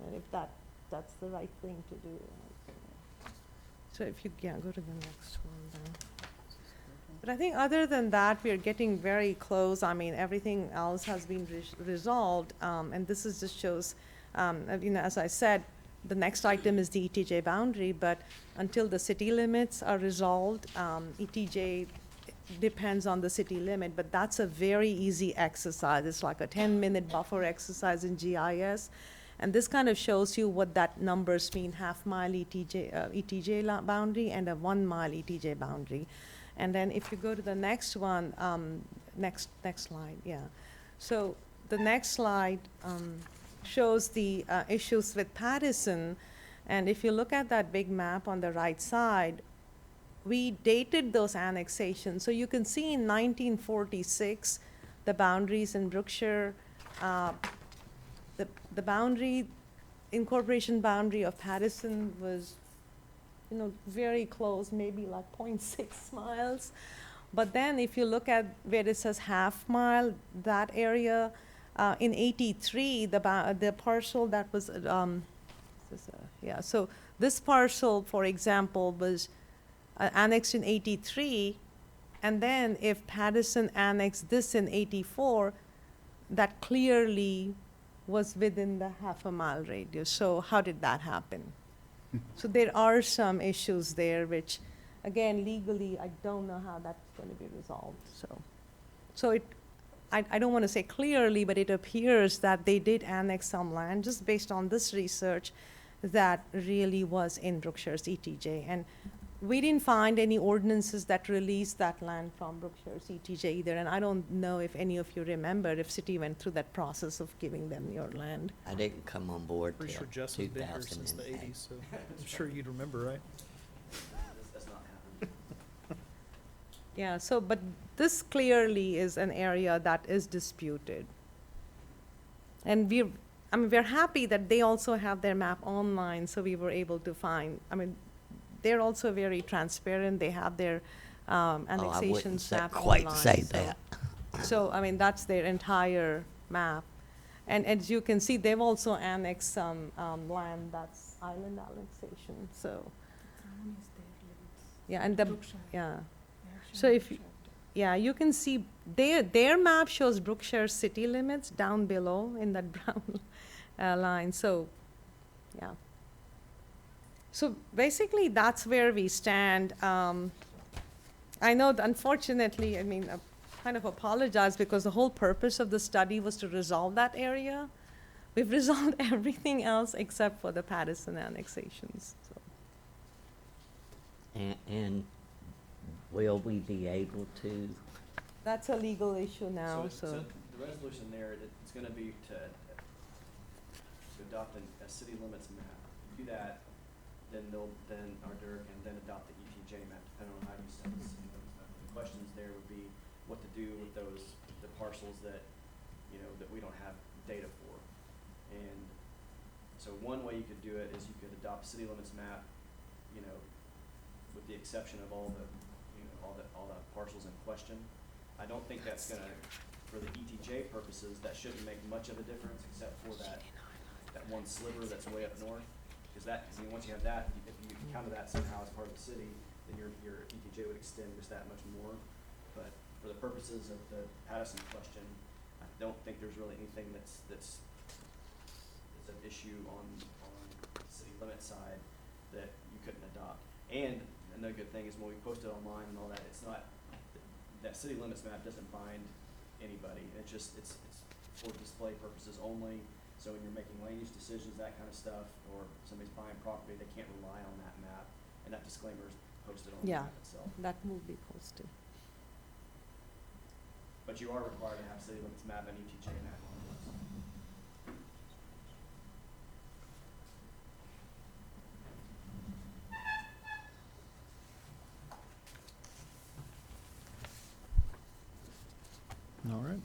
And if that's the right thing to do. So if you, go to the next one then. But I think other than that, we are getting very close. I mean, everything else has been resolved, and this just shows, as I said, the next item is the ETJ boundary, but until the city limits are resolved, ETJ depends on the city limit, but that's a very easy exercise. It's like a 10-minute buffer exercise in GIS. And this kind of shows you what that numbers mean, half-mile ETJ boundary and a 1-mile ETJ boundary. And then if you go to the next one, next slide, yeah. So the next slide shows the issues with Patterson. And if you look at that big map on the right side, we dated those annexations. So you can see in 1946, the boundaries in Brookshire, the boundary, incorporation boundary of Patterson was, very close, maybe like 0.6 miles. But then if you look at where it says half mile, that area, in 83, the parcel that was, so this parcel, for example, was annexed in 83, and then if Patterson annexed this in 84, that clearly was within the half-a-mile radius. So how did that happen? So there are some issues there which, again, legally, I don't know how that's going to be resolved, so I don't want to say clearly, but it appears that they did annex some land, just based on this research, that really was in Brookshire's ETJ. And we didn't find any ordinances that released that land from Brookshire's ETJ either, and I don't know if any of you remember if city went through that process of giving them your land. I didn't come on board Pretty till sure Jess has been here since the 2008. '80s, so I'm sure you'd remember, right? That's not happening. Yeah, so, but this clearly is an area that is disputed. And we're happy that they also have their map online, so we were able to find, they're also very transparent, they have their annexation map online. Quite say that. So, that's their entire map. And as you can see, they've also annexed some land that's island annexation, so. Yeah, and yeah. So yeah, you can see their map shows Brookshire city limits down below in that brown line, so, yeah. So basically, that's where we stand. I know, that unfortunately, I kind of apologize because the whole purpose of the study was to resolve that area. We've resolved everything else except for the Patterson annexations, so. And will we be able to, That's a legal issue now, so. The resolution there, it's gonna be to adopt a city limits map. Do that, then our DER can then adopt the ETJ map, depending on how you set the city limits map. The questions there would be what to do with the parcels that, that we don't have data for. And so one way you could do it is you could adopt a city limits map, with the exception of all the parcels in question. I don't think that's gonna, for the ETJ purposes, that shouldn't make much of a difference, except for that one sliver that's way up north. Because once you have that, if you counter that somehow as part of the city, then your ETJ would extend just that much more. But for the purposes of the Patterson question, I don't think there's really anything that's an issue on the city limit side that you couldn't adopt. And another good thing is when we post it online and all that, it's not, that city limits map doesn't bind anybody. It's for display purposes only. So when you're making land use decisions, that kind of stuff, or somebody's buying property, they can't rely on that map. And that disclaimer is posted on the Yeah, map itself. that will be posted. But you are required to have city limits map and ETJ map on this. All right.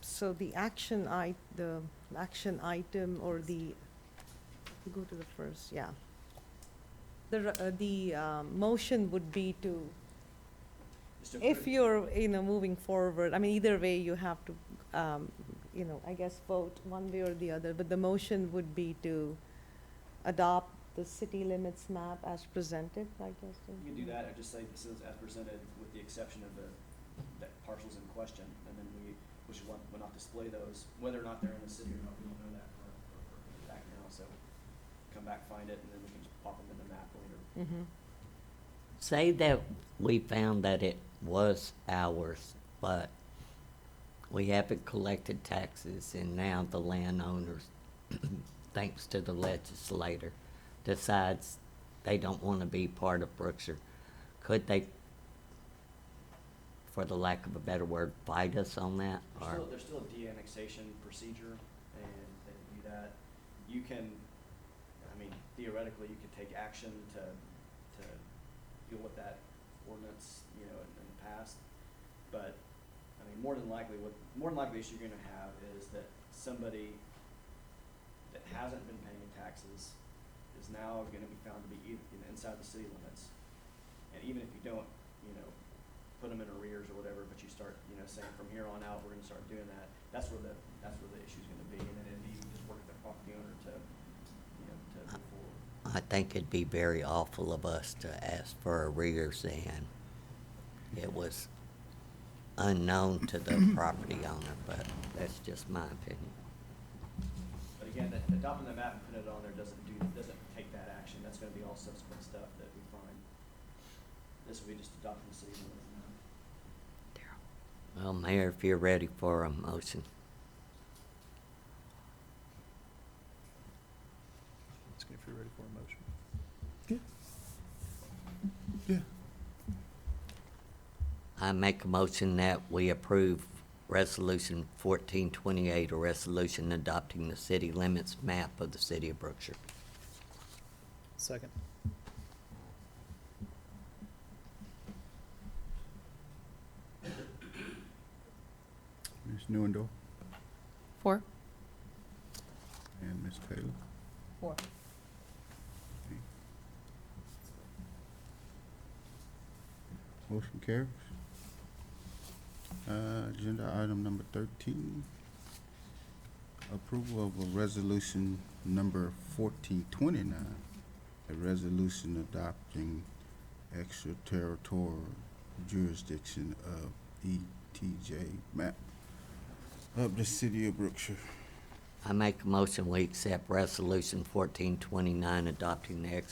So the action item, or go to the first, yeah. The motion would be to, Just to if approve. you're, moving forward, either way you have to, I guess vote one way or the other, but the motion would be to adopt the city limits map as presented, I guess. You can do that, or just say this is as presented with the exception of the parcels in question, and then will not display those, whether or not they're in the city or not, we don't know that for back now, so come back, find it, and then we can just pop them in the map later. Mm-hmm. say that we found that it was ours, but we haven't collected taxes and now the landowners, thanks to the legislator, decides they don't want to be part of Brookshire. Could they, for the lack of a better word, fight us on that? Or There's still a de-annexation procedure, and they can do that. You can, theoretically, you could take action to deal with that ordinance, in the past. But, more than likely the issue you're gonna have is that somebody that hasn't been paying taxes is now gonna be found to be inside the city limits. And even if you don't, put them in arrears or whatever, but you start, saying from here on out, we're gonna start doing that, that's where the issue's gonna be, and then it'd be just work with the property owner to move forward. I I think it'd be very awful of us to ask for arrears, and it was unknown to the property owner, but that's just my opinion. But again, adopting the map and putting it on there doesn't take that action. That's gonna be all subsequent stuff that we find. This will be just adopting the city limits now. Well, Mayor, if you're ready for a motion. Asking if you're ready for a motion. Yeah. I make a motion that we approve Resolution 1428, a resolution adopting the city limits map of the city of Brookshire. Second. Ms. Newendorf Four. and Ms. Taylor. Four. Okay. Motion carries. Agenda item number 13, approval of a resolution number 1429, a resolution adopting extraterritorial jurisdiction of ETJ map of the city of Brookshire. I make a motion we accept Resolution 1429 adopting the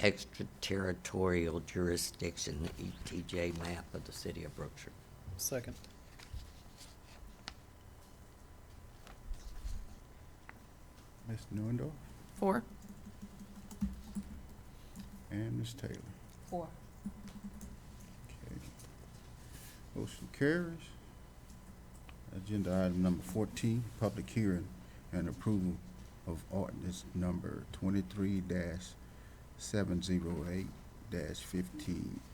extraterritorial jurisdiction, ETJ map of the city of Brookshire. Second. Ms. Newendorf Four. and Ms. Taylor. Four. Okay. Motion carries. Agenda item number 14, public hearing and approval of ordinance number 23-708-15,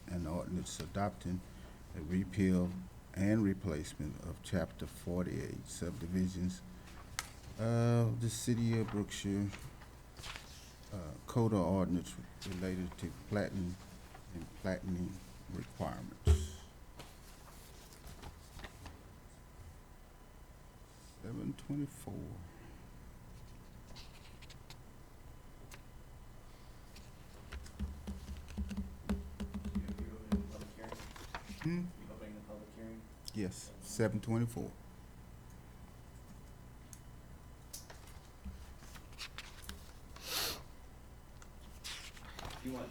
an ordinance adopting a repeal and replacement of chapter 48 subdivisions of the city of Brookshire, code of ordinance related to platinum and platinum requirements. 724. You opening the public hearing? Hmm? You opening the public hearing? Yes, 724. If you want,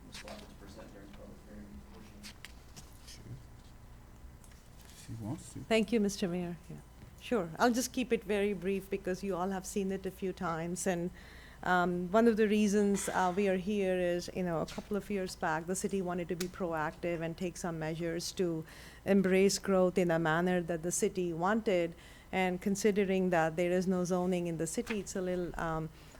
Ms. Walker to present during the public hearing portion. Sure. She wants to. Thank you, Mr. Mayor. Yeah. Sure. I'll just keep it very brief because you all have seen it a few times. And one of the reasons we are here is, a couple of years back, the city wanted to be proactive and take some measures to embrace growth in a manner that the city wanted. And considering that there is no zoning in the city, it's a little,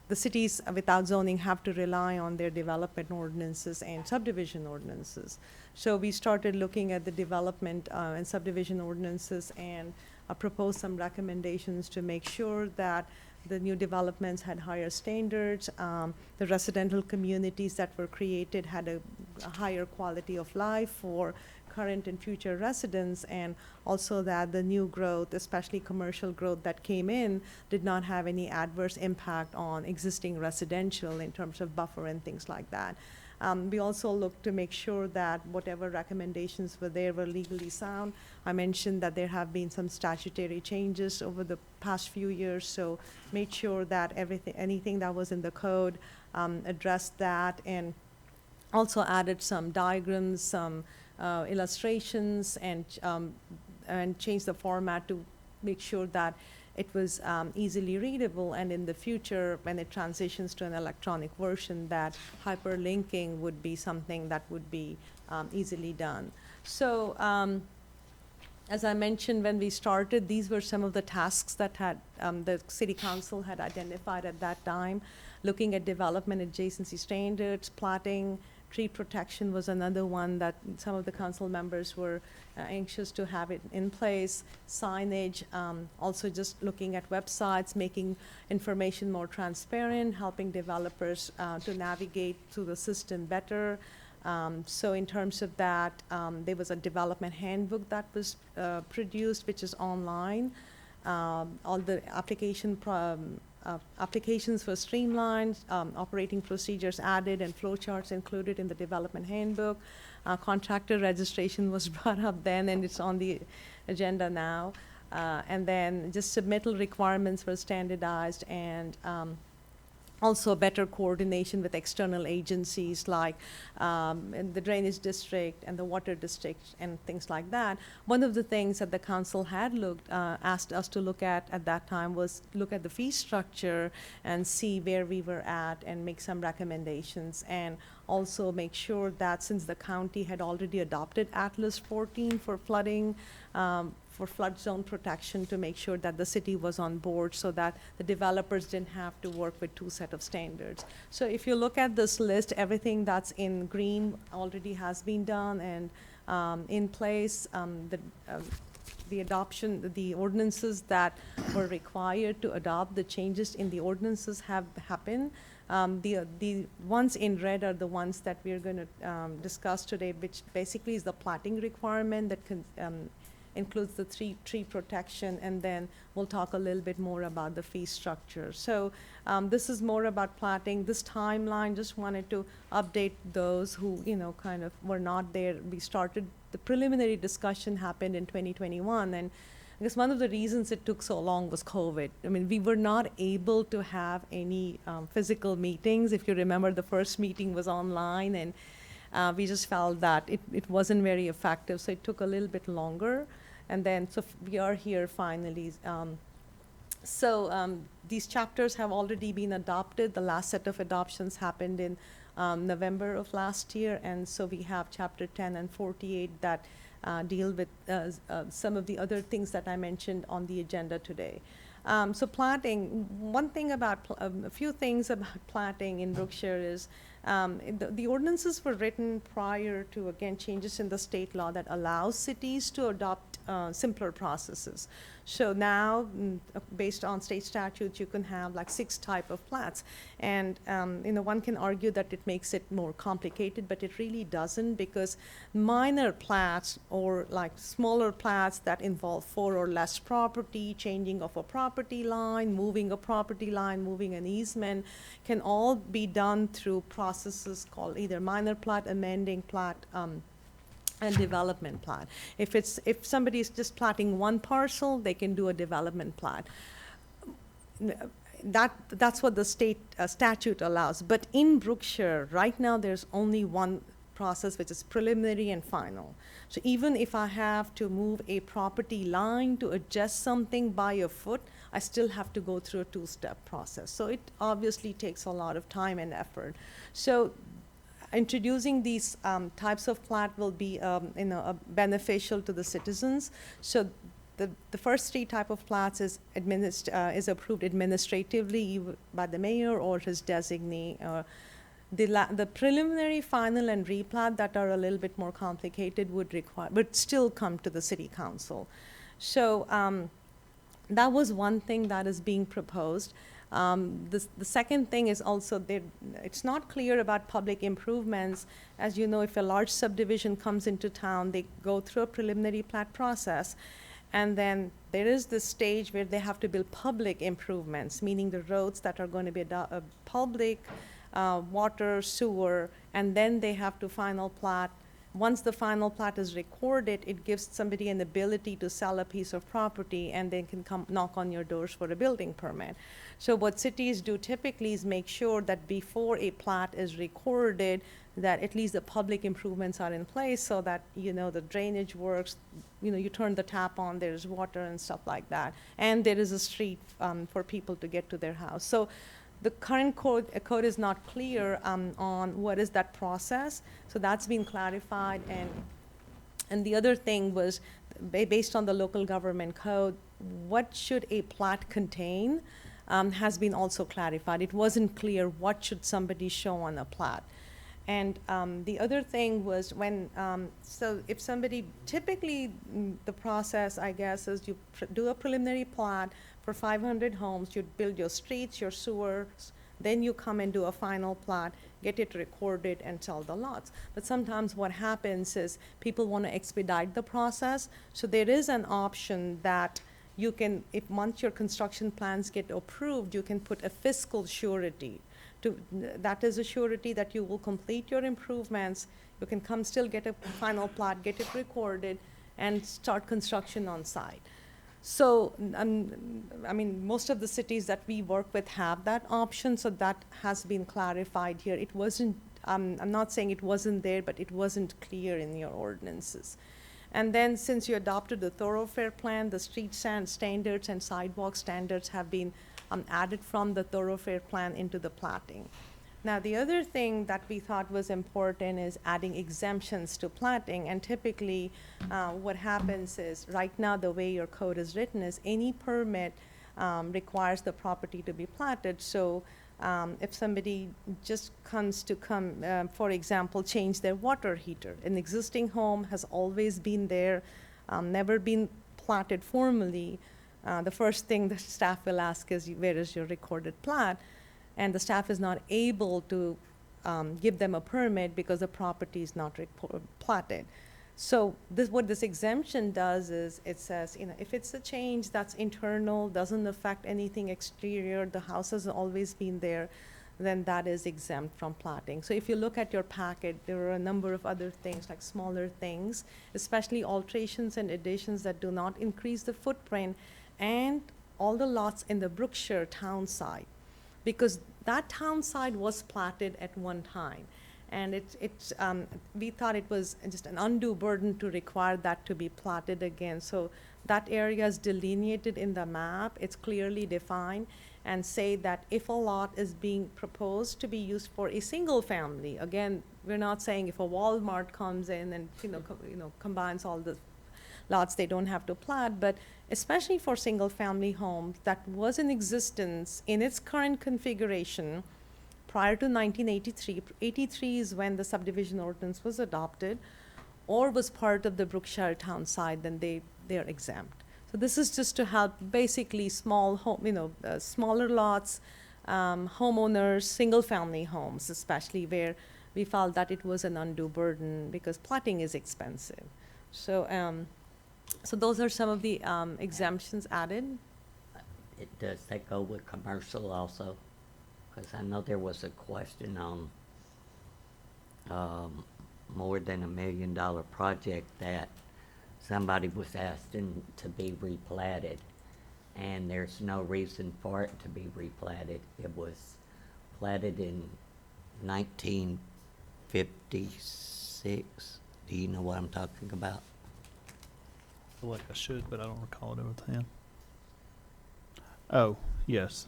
the cities without zoning have to rely on their development ordinances and subdivision ordinances. So we started looking at the development and subdivision ordinances and proposed some recommendations to make sure that the new developments had higher standards, the residential communities that were created had a higher quality of life for current and future residents, and also that the new growth, especially commercial growth that came in, did not have any adverse impact on existing residential in terms of buffer and things like that. We also looked to make sure that whatever recommendations were there were legally sound. I mentioned that there have been some statutory changes over the past few years, so made sure that anything that was in the code addressed that, and also added some diagrams, some illustrations, and changed the format to make sure that it was easily readable, and in the future, when it transitions to an electronic version, that hyperlinking would be something that would be easily done. So, as I mentioned when we started, these were some of the tasks that had the City Council had identified at that time. Looking at development adjacency standards, plotting, tree protection was another one that some of the council members were anxious to have it in place. Signage, also just looking at websites, making information more transparent, helping developers to navigate through the system better. So in terms of that, there was a development handbook that was produced, which is online. All the application applications were streamlined, operating procedures added, and flowcharts included in the development handbook. Contractor registration was brought up then, and it's on the agenda now. And then just submittal requirements were standardized, and also better coordination with external agencies like in the drainage district and the water district and things like that. One of the things that the council had asked us to look at that time was look at the fee structure and see where we were at and make some recommendations, and also make sure that since the county had already adopted Atlas 14 for flooding, for flood zone protection, to make sure that the city was on board so that the developers didn't have to work with two set of standards. So if you look at this list, everything that's in green already has been done and in place. The adoption, the ordinances that were required to adopt the changes in the ordinances have happened. The ones in red are the ones that we're going to discuss today, which basically is the platting requirement that includes the tree protection, and then we'll talk a little bit more about the fee structure. So this is more about platting. This timeline, just wanted to update those who, kind of were not there. We started, the preliminary discussion happened in 2021, and I guess one of the reasons it took so long was COVID. I mean, we were not able to have any physical meetings. If you remember, the first meeting was online, and we just felt that it wasn't very effective, so it took a little bit longer. And then, so we are here finally. These chapters have already been adopted. The last set of adoptions happened in November of last year, and so we have chapter 10 and 48 that deal with some of the other things that I mentioned on the agenda today. So platting, a few things about platting in Brookshire is the ordinances were written prior to, again, changes in the state law that allows cities to adopt simpler processes. So now, based on state statutes, you can have like 6 type of plats. And one can argue that it makes it more complicated, but it really doesn't, because minor plats or like smaller plats that involve 4 or less property, changing of a property line, moving a property line, moving an easement, can all be done through processes called either minor plat, amending plat, and development plat. If somebody is just platting one parcel, they can do a development plat. That's what the state statute allows. But in Brookshire, right now, there's only one process, which is preliminary and final. So even if I have to move a property line to adjust something by a foot, I still have to go through a 2-step process. So it obviously takes a lot of time and effort. So introducing these types of plat will be beneficial to the citizens. So the first 3 type of plats is approved administratively by the mayor or his designee. The preliminary, final, and replat that are a little bit more complicated would still come to the city council. So that was one thing that is being proposed. The second thing is also it's not clear about public improvements. As you know, if a large subdivision comes into town, they go through a preliminary plat process, and then there is this stage where they have to build public improvements, meaning the roads that are going to be public, water, sewer, and then they have to final plat. Once the final plat is recorded, it gives somebody an ability to sell a piece of property, and they can come knock on your doors for a building permit. So what cities do typically is make sure that before a plat is recorded, that at least the public improvements are in place, so that, the drainage works, you turn the tap on, there's water and stuff like that. And there is a street for people to get to their house. So the current code is not clear on what is that process. So that's been clarified. And the other thing was, based on the local government code, what should a plat contain has been also clarified. It wasn't clear what should somebody show on a plat. And the other thing was so if somebody, typically the process, I guess, is you do a preliminary plat for 500 homes, you build your streets, your sewers, then you come and do a final plat, get it recorded, and sell the lots. But sometimes what happens is people want to expedite the process, so there is an option that you can, if once your construction plans get approved, you can put a fiscal surety. That is a surety that you will complete your improvements. You can come still get a final plat, get it recorded, and start construction on site. So, I mean, most of the cities that we work with have that option, so that has been clarified here. It wasn't, I'm not saying it wasn't there, but it wasn't clear in your ordinances. And then since you adopted the thoroughfare plan, the street standards and sidewalk standards have been added from the thoroughfare plan into the platting. Now, the other thing that we thought was important is adding exemptions to platting. And typically, what happens is, right now, the way your code is written is any permit requires the property to be platted. So if somebody just comes to for example, change their water heater, an existing home has always been there, never been platted formally, the first thing the staff will ask is, where is your recorded plat? And the staff is not able to give them a permit because the property is not platted. So what this exemption does is it says, if it's a change that's internal, doesn't affect anything exterior, the house has always been there, then that is exempt from platting. So if you look at your packet, there are a number of other things, like smaller things, especially alterations and additions that do not increase the footprint, and all the lots in the Brookshire town side, because that town side was platted at one time. And we thought it was just an undue burden to require that to be platted again. So that area is delineated in the map, it's clearly defined, and say that if a lot is being proposed to be used for a single family, again, we're not saying if a Walmart comes in and combines all the lots, they don't have to plat, but especially for single family homes that was in existence in its current configuration prior to 1983. 83 is when the subdivision ordinance was adopted, or was part of the Brookshire town side, then they're exempt. So this is just to help basically small home, smaller lots, homeowners, single family homes, especially where we felt that it was an undue burden because platting is expensive. So, so those are some of the exemptions added. Does that go with commercial also? Because I know there was a question on more than $1 million project that somebody was asking to be replatted, and there's no reason for it to be replatted. It was platted in 1956. Do you know what I'm talking about? I feel like I should, but I don't recall it offhand. Oh, yes.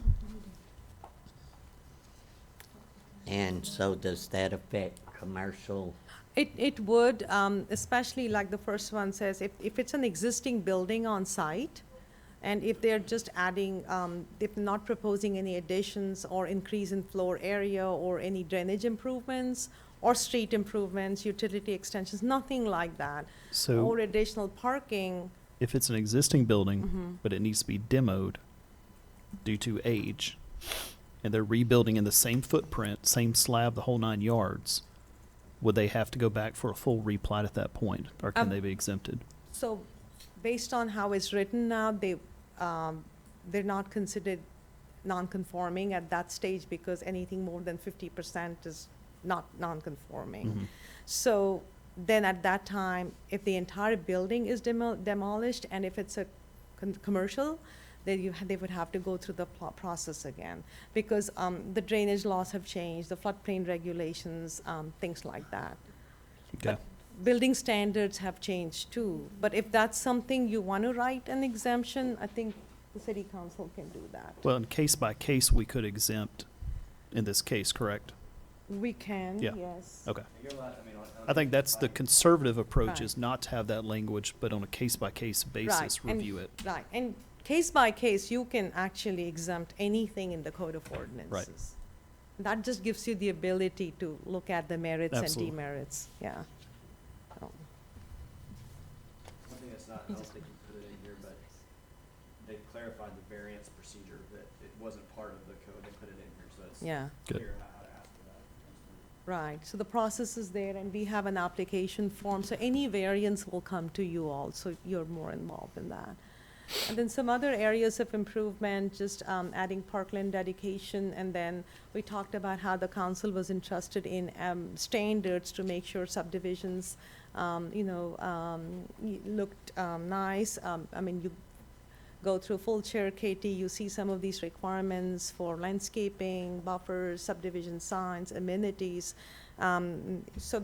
And so does that affect commercial? It would, especially like the first one says, if it's an existing building on site, and if they're just adding, if not proposing any additions or increase in floor area or any drainage improvements or street improvements, utility extensions, nothing like that. So Or additional parking. if it's an existing building, Mhm. but it needs to be demoed due to age, and they're rebuilding in the same footprint, same slab, the whole 9 yards, would they have to go back for a full replat at that point, or can they be exempted? So based on how it's written now, they're not considered non-conforming at that stage because anything more than 50% is not non-conforming. Mhm. So then at that time, if the entire building is demolished, and if it's a commercial, then they would have to go through the process again, because the drainage laws have changed, the floodplain regulations, things like that. Okay. But building standards have changed too. But if that's something you want to write an exemption, I think the city council can do that. Well, in case by case, we could exempt in this case, correct? We can, Yeah. yes. Okay. You're allowed, I think that's the conservative approach, Right. is not to have that language, but on a case-by-case basis, and- review it. Right, and case by case, you can actually exempt anything in the code of ordinances. That just gives you the ability to look at the merits and Absolutely. demerits, yeah. Oh. One thing that's not, I don't think you put it in here, but they clarified the variance procedure, that it wasn't part of the code, they put it in here, so it's Yeah, Good. clear how to ask for that. right, so the process is there, and we have an application form, so any variance will come to you all, so you're more involved in that. And then some other areas of improvement, just adding parkland dedication, and then we talked about how the council was interested in standards to make sure subdivisions, looked nice. I mean, you go through full chair, Katie, you see some of these requirements for landscaping, buffers, subdivision signs, amenities. So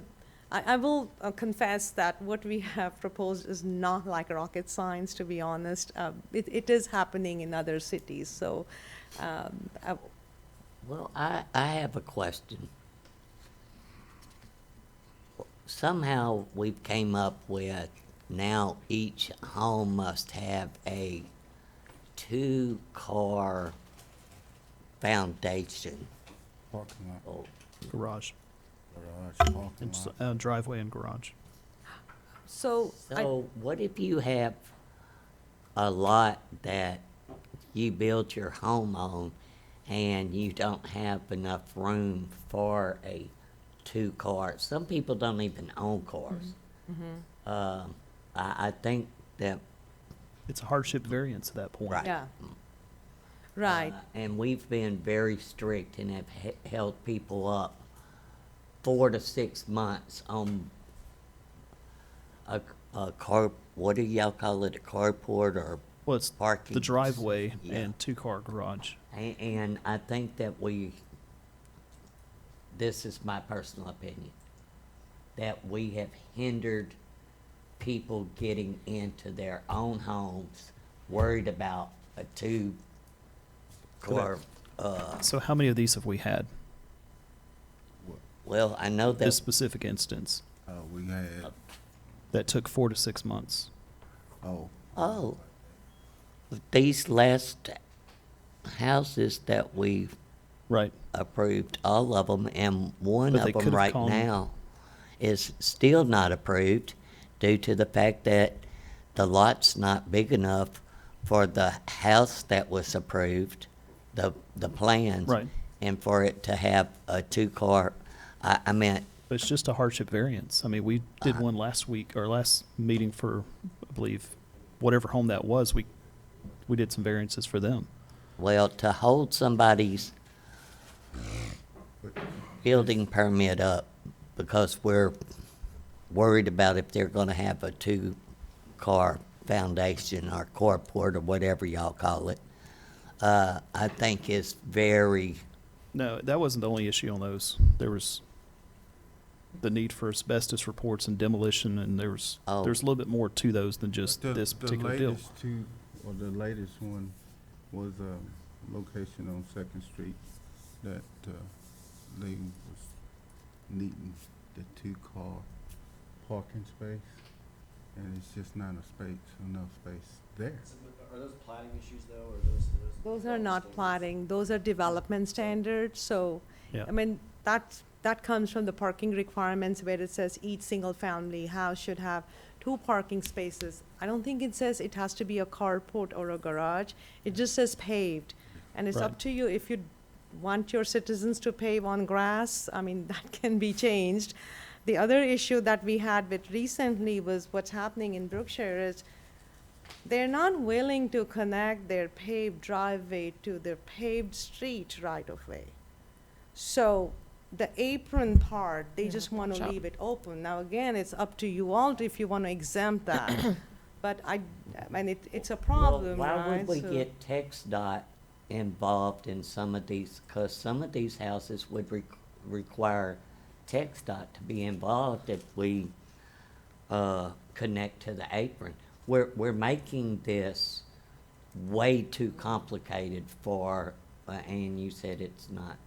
I will confess that what we have proposed is not like rocket science, to be honest. It is happening in other cities, so Well, I have a question. Somehow we've came up with now each home must have a 2-car foundation. Parking lot, Oh, Garage, garage, parking it's lot. driveway and garage. so So what if you have a lot that you build your home on and you don't have enough room for a 2-car? Some people don't even own cars. I think that. It's a hardship variance at that point. Right. yeah, right. And we've been very strict and have held people up 4 to 6 months on a car, what do y'all call it, a carport or Well, it's parking? the driveway Yeah. and 2-car garage. And I think that this is my personal opinion, that we have hindered people getting into their own homes, worried about a 2-car, So how many of these have we had? well, I know This that, specific instance We had, that took 4 to 6 months. oh, these last houses that we've Right. approved, all of them, and one But they of them could've right gone- now is still not approved due to the fact that the lot's not big enough for the house that was approved, the plans. Right. And for it to have a 2-car, I meant, But it's just a hardship variance. I mean, we did one last week, or last meeting for, I believe, whatever home that was, we did some variances for them. well, to hold somebody's building permit up because we're worried about if they're gonna have a 2-car foundation or carport or whatever y'all call it, I think is very, No, that wasn't the only issue on those. There was the need for asbestos reports and demolition, and there's Oh. a little bit more to those than just this particular deal. The latest one was a location on Second Street that, they was needing the 2-car parking space, and it's just not enough space there. So, are those plating issues though, or those? Those are development not standards? plotting, those are development standards, so, Yeah. I mean, that comes from the parking requirements where it says each single-family house should have 2 parking spaces. I don't think it says it has to be a carport or a garage, it just says paved. And it's up Right. to you, if you want your citizens to pave on grass, I mean, that can be changed. The other issue that we had with recently was what's happening in Brookshire is they're not willing to connect their paved driveway to their paved street right of way. So the apron part, they just want watch to out. leave it open. Now, again, it's up to you all if you want to exempt that. But I mean, it's a problem, well, right? why would we So- get TxDOT involved in some of these? Because some of these houses would require TxDOT to be involved if we connect to the apron. We're making this way too complicated for, and you said it's not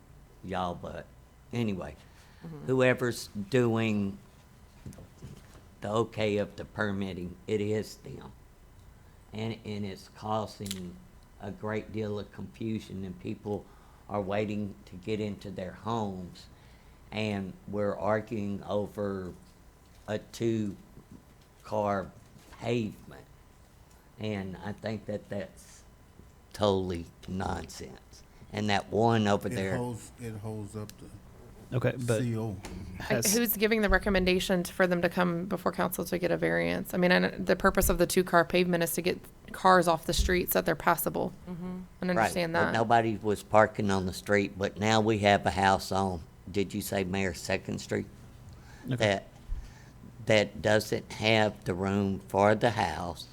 y'all, but anyway, whoever's doing the okay of the permitting, it is them. And it's causing a great deal of confusion, and people are waiting to get into their homes, and we're arguing over a 2-car pavement. And I think that that's totally nonsense. And that one over It there, holds up Okay, the but CO. has, Who's giving the recommendation for them to come before council to get a variance? I mean, the purpose of the 2-car pavement is to get cars off the street so that they're passable. And understand Right, but that. nobody was parking on the street, but now we have a house on, did you say Mayor Second Street? Okay. That doesn't have the room for the house.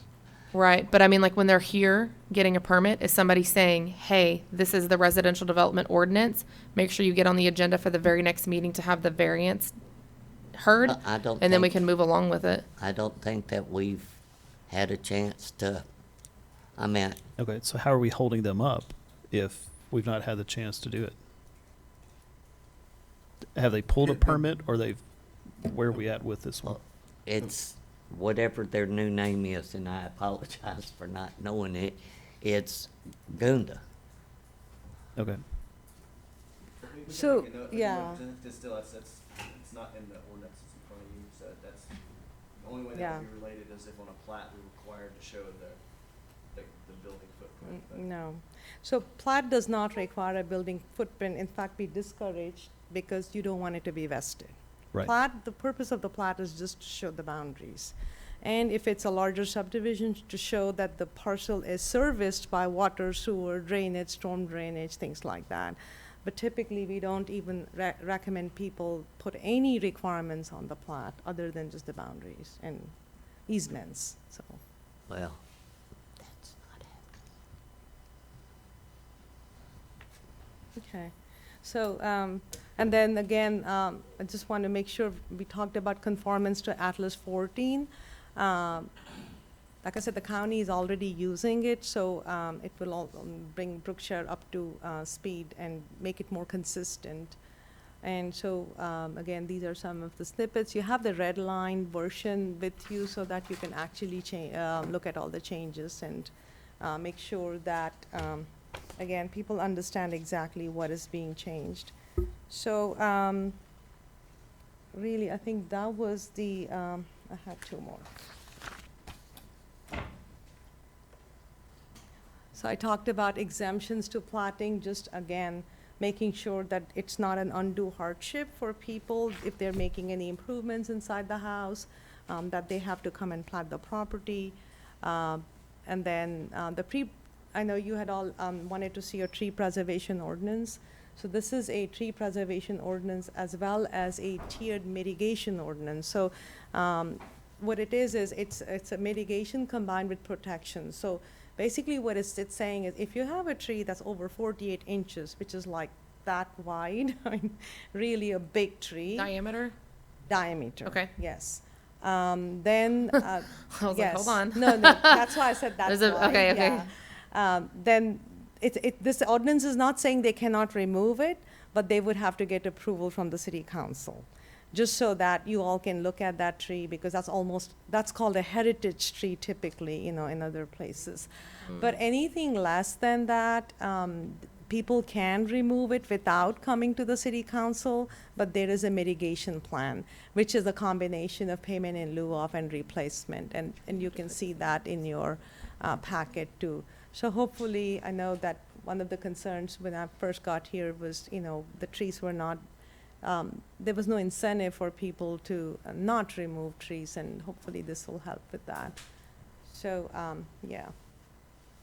Right, but I mean, like when they're here getting a permit, is somebody saying, hey, this is the residential development ordinance, make sure you get on the agenda for the very next meeting to have the variance heard, I don't and then we think- can move along with it. I don't think that we've had a chance to, I mean, Okay, so how are we holding them up if we've not had the chance to do it? Have they pulled a permit, or where are we at with this one? it's whatever their new name is, and I apologize for not knowing it. It's Gunda. Okay, We can So, make a note, yeah. Just still, it's not in the ordinance that's in front of you, so that's, the only way Yeah. that would be related is if on a plat we're required to show the building footprint. but- No. So plat does not require a building footprint. In fact, we discourage because you don't want it to be vested. right. Plat, the purpose of the plat is just to show the boundaries. And if it's a larger subdivision, to show that the parcel is serviced by water, sewer, drainage, storm drainage, things like that. But typically, we don't even recommend people put any requirements on the plat other than just the boundaries and easements, so. Well, that's not happening. Okay, so, and then again, I just want to make sure we talked about conformance to Atlas 14. Like I said, the county is already using it, so it will all bring Brookshire up to speed and make it more consistent. And so, again, these are some of the snippets. You have the red line version with you so that you can actually look at all the changes and make sure that, again, people understand exactly what is being changed. So, really, I think that was the, I had two more. So I talked about exemptions to platting, just again, making sure that it's not an undue hardship for people if they're making any improvements inside the house, that they have to come and plat the property. And then I know you had all wanted to see a tree preservation ordinance. So this is a tree preservation ordinance as well as a tiered mitigation ordinance. So what it is it's a mitigation combined with protection. So basically what it's saying is if you have a tree that's over 48 inches, which is like that wide, really a big tree. Diameter. Okay. Yes. Then, I was like, yes. hold on. No, that's why I said that's There's why. okay. Yeah. Then this ordinance is not saying they cannot remove it, but they would have to get approval from the city council, just so that you all can look at that tree, because that's called a heritage tree typically, in other places. But anything less than that, people can remove it without coming to the city council, but there is a mitigation plan, which is a combination of payment in lieu of and replacement, and you can see that in your packet too. So hopefully, I know that one of the concerns when I first got here was, the trees were not, there was no incentive for people to not remove trees, and hopefully this will help with that. So, yeah.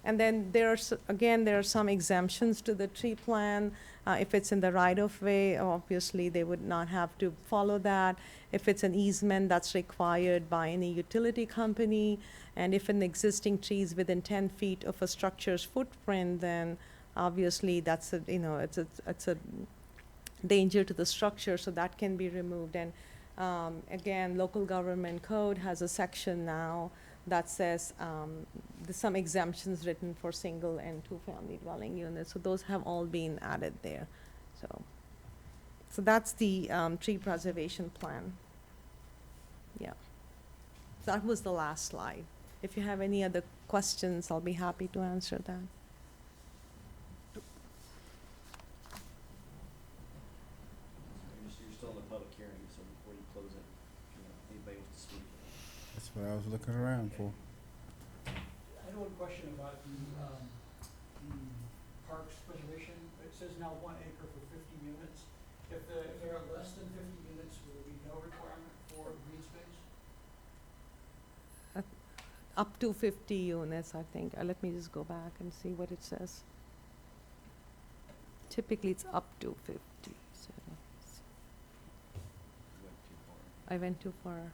And then there are some exemptions to the tree plan. If it's in the right-of-way, obviously, they would not have to follow that. If it's an easement, that's required by any utility company. And if an existing tree is within 10 feet of a structure's footprint, then obviously that's it's a danger to the structure, so that can be removed. And again, local government code has a section now that says there's some exemptions written for single and two-family dwelling units. So those have all been added there. So that's the tree preservation plan. Yeah. That was the last slide. If you have any other questions, I'll be happy to answer that. You're still in the public hearing, so before you close it, anybody wants to speak? That's what I was looking around for. I had one question about the parks preservation. It says now 1 acre for 50 units. If there are less than 50 units, will there be no requirement for green space? up to 50 units, I think. Let me just go back and see what it says. Typically, it's up to 50. So I went too far.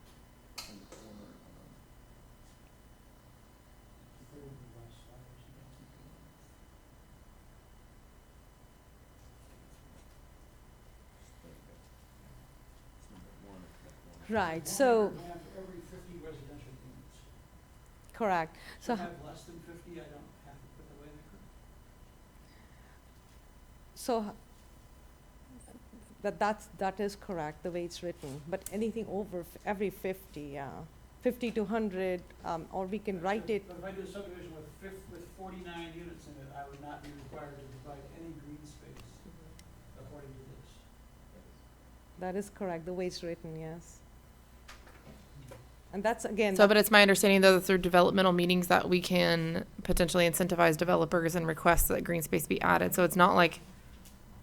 Right, so, We have every 50 residential units. correct. So, If I have less than 50, I don't have to put the waymaker. so that is correct, the way it's written. But anything over every 50, yeah. 50 to 100, or we can write it. But if I do a subdivision with 49 units in it, I would not be required to provide any green space according to this. That is correct, the way it's written, yes. And that's, again, So, but it's my understanding though, that through developmental meetings that we can potentially incentivize developers and request that green space be added. So it's not like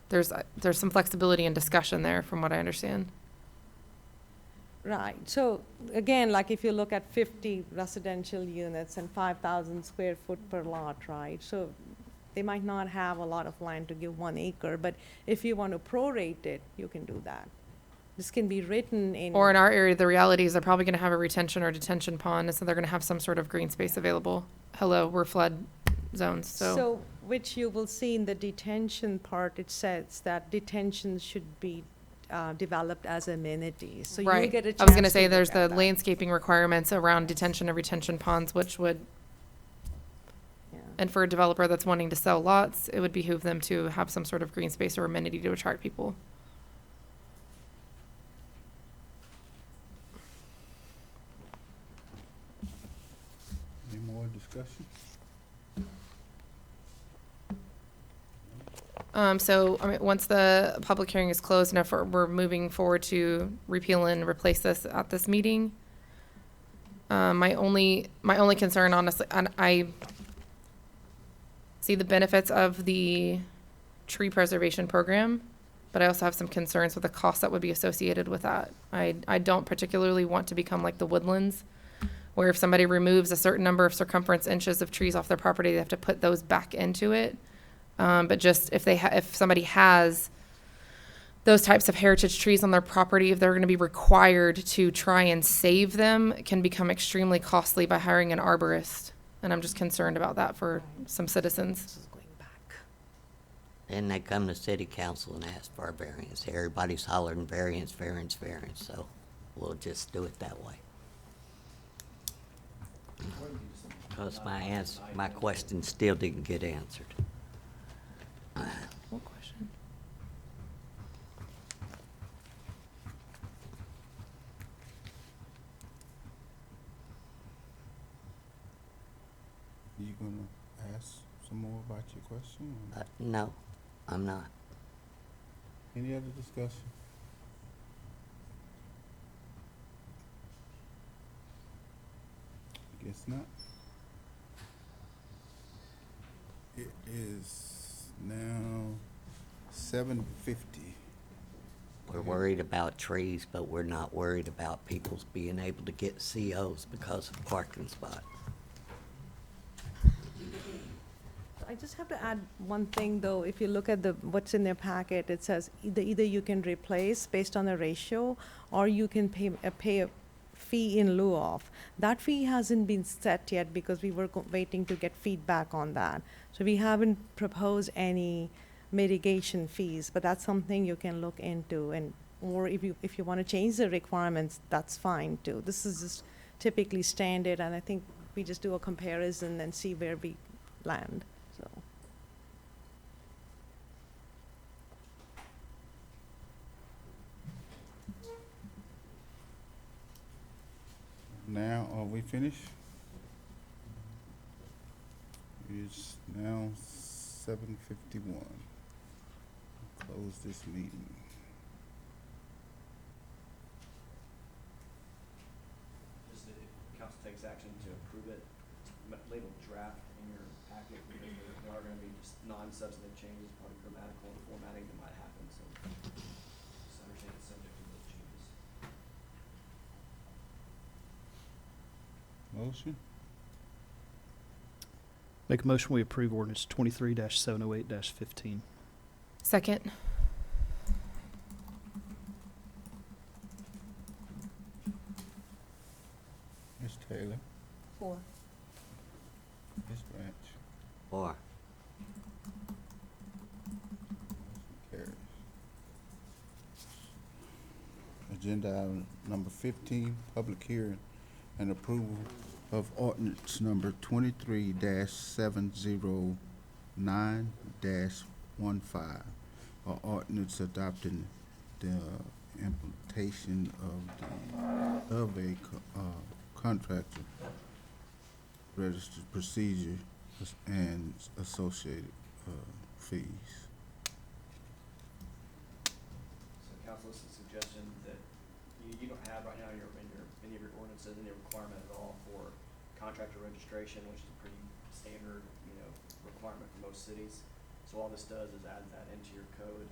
there's some flexibility and discussion there from what I understand. right. So again, like if you look at 50 residential units and 5,000 square foot per lot, right? So they might not have a lot of land to give 1 acre, but if you want to prorate it, you can do that. This can be written in. Or in our area, the reality is they're probably going to have a retention or detention pond, and so they're going to have some sort of green space available. Hello, we're flood zones, so. Which you will see in the detention part, it says that detention should be developed as amenities. So you'll Right. get a chance I was going to say look there's at the that. landscaping requirements around detention and retention ponds, which would, Yeah. and for a developer that's wanting to sell lots, it would behoove them to have some sort of green space or amenity to attract people. Any more discussion? So, I mean, once the public hearing is closed and if we're moving forward to repeal and replace this at this meeting, my only concern, honestly, and I see the benefits of the tree preservation program, but I also have some concerns with the cost that would be associated with that. I don't particularly want to become like the Woodlands, where if somebody removes a certain number of circumference inches of trees off their property, they have to put those back into it. But just if somebody has those types of heritage trees on their property, if they're going to be required to try and save them, it can become extremely costly by hiring an arborist. And I'm just concerned about that for some citizens. This is going back. Then they come to city council and ask for a variance. Everybody's hollering variance, variance, variance, so we'll just do it that way. Because my question still didn't get answered. What question? You gonna ask some more about your question? Or No, I'm not. any other discussion? Guess not. It is now 7:50. We're worried about trees, but we're not worried about people's being able to get COs because of parking spot. I just have to add one thing, though. If you look at what's in their packet, it says either you can replace based on the ratio, or you can pay a fee in lieu of. That fee hasn't been set yet because we were waiting to get feedback on that. So we haven't proposed any mitigation fees, but that's something you can look into. And or if you want to change the requirements, that's fine too. This is just typically standard, and I think we just do a comparison and see where we land. So. Now, are we finished? It's now 7:51. Close this meeting. Just that if council takes action to approve it, label draft in your packet, because there are gonna be just non-substantive changes, probably grammatical and formatting that might happen, so just understand it's subject to those changes. Motion? Make a motion, we approve ordinance 23-708-15. Second. Ms. Taylor, 4. Ms. Branch, Or, carries. Agenda item number 15, public hearing and approval of ordinance number 23-709-15, or ordinance adopting the implementation of a contractor registered procedure and associated fees. So council, this is a suggestion that you don't have right now in any of your ordinances, any requirement at all for contractor registration, which is a pretty standard, requirement for most cities. So all this does is add that into your code,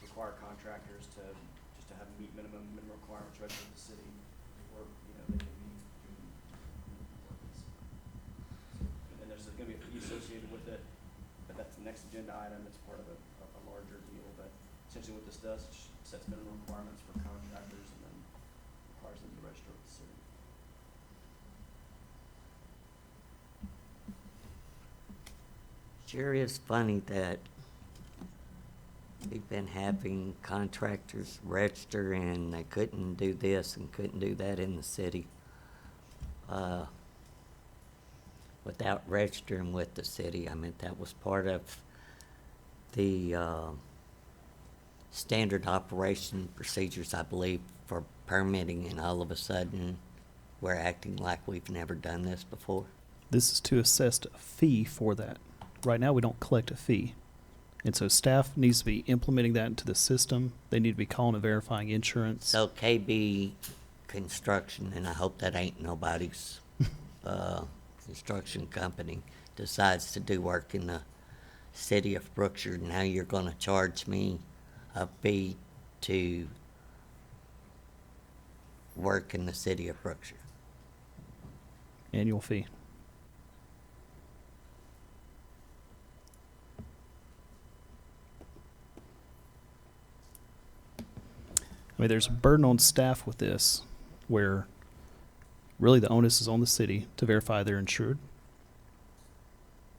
require contractors to have minimum requirements registered with the city, or, they can be doing ordinance. And then there's gonna be a fee associated with it, but that's the next agenda item, it's part of a larger deal, but essentially what this does, it sets minimum requirements for contractors and then requires them to register with the city. sure is funny that we've been having contractors register and they couldn't do this and couldn't do that in the city. Without registering with the city. I mean, that was part of the standard operation procedures, I believe, for permitting, and all of a sudden, we're acting like we've never done this before. This is to assess a fee for that. Right now, we don't collect a fee. And so staff needs to be implementing that into the system. They need to be calling and verifying insurance. So KB Construction, and I hope that ain't nobody's construction company, decides to do work in the city of Brookshire. Now you're gonna charge me a fee to work in the city of Brookshire. Annual fee. I mean, there's a burden on staff with this, where really the onus is on the city to verify they're insured,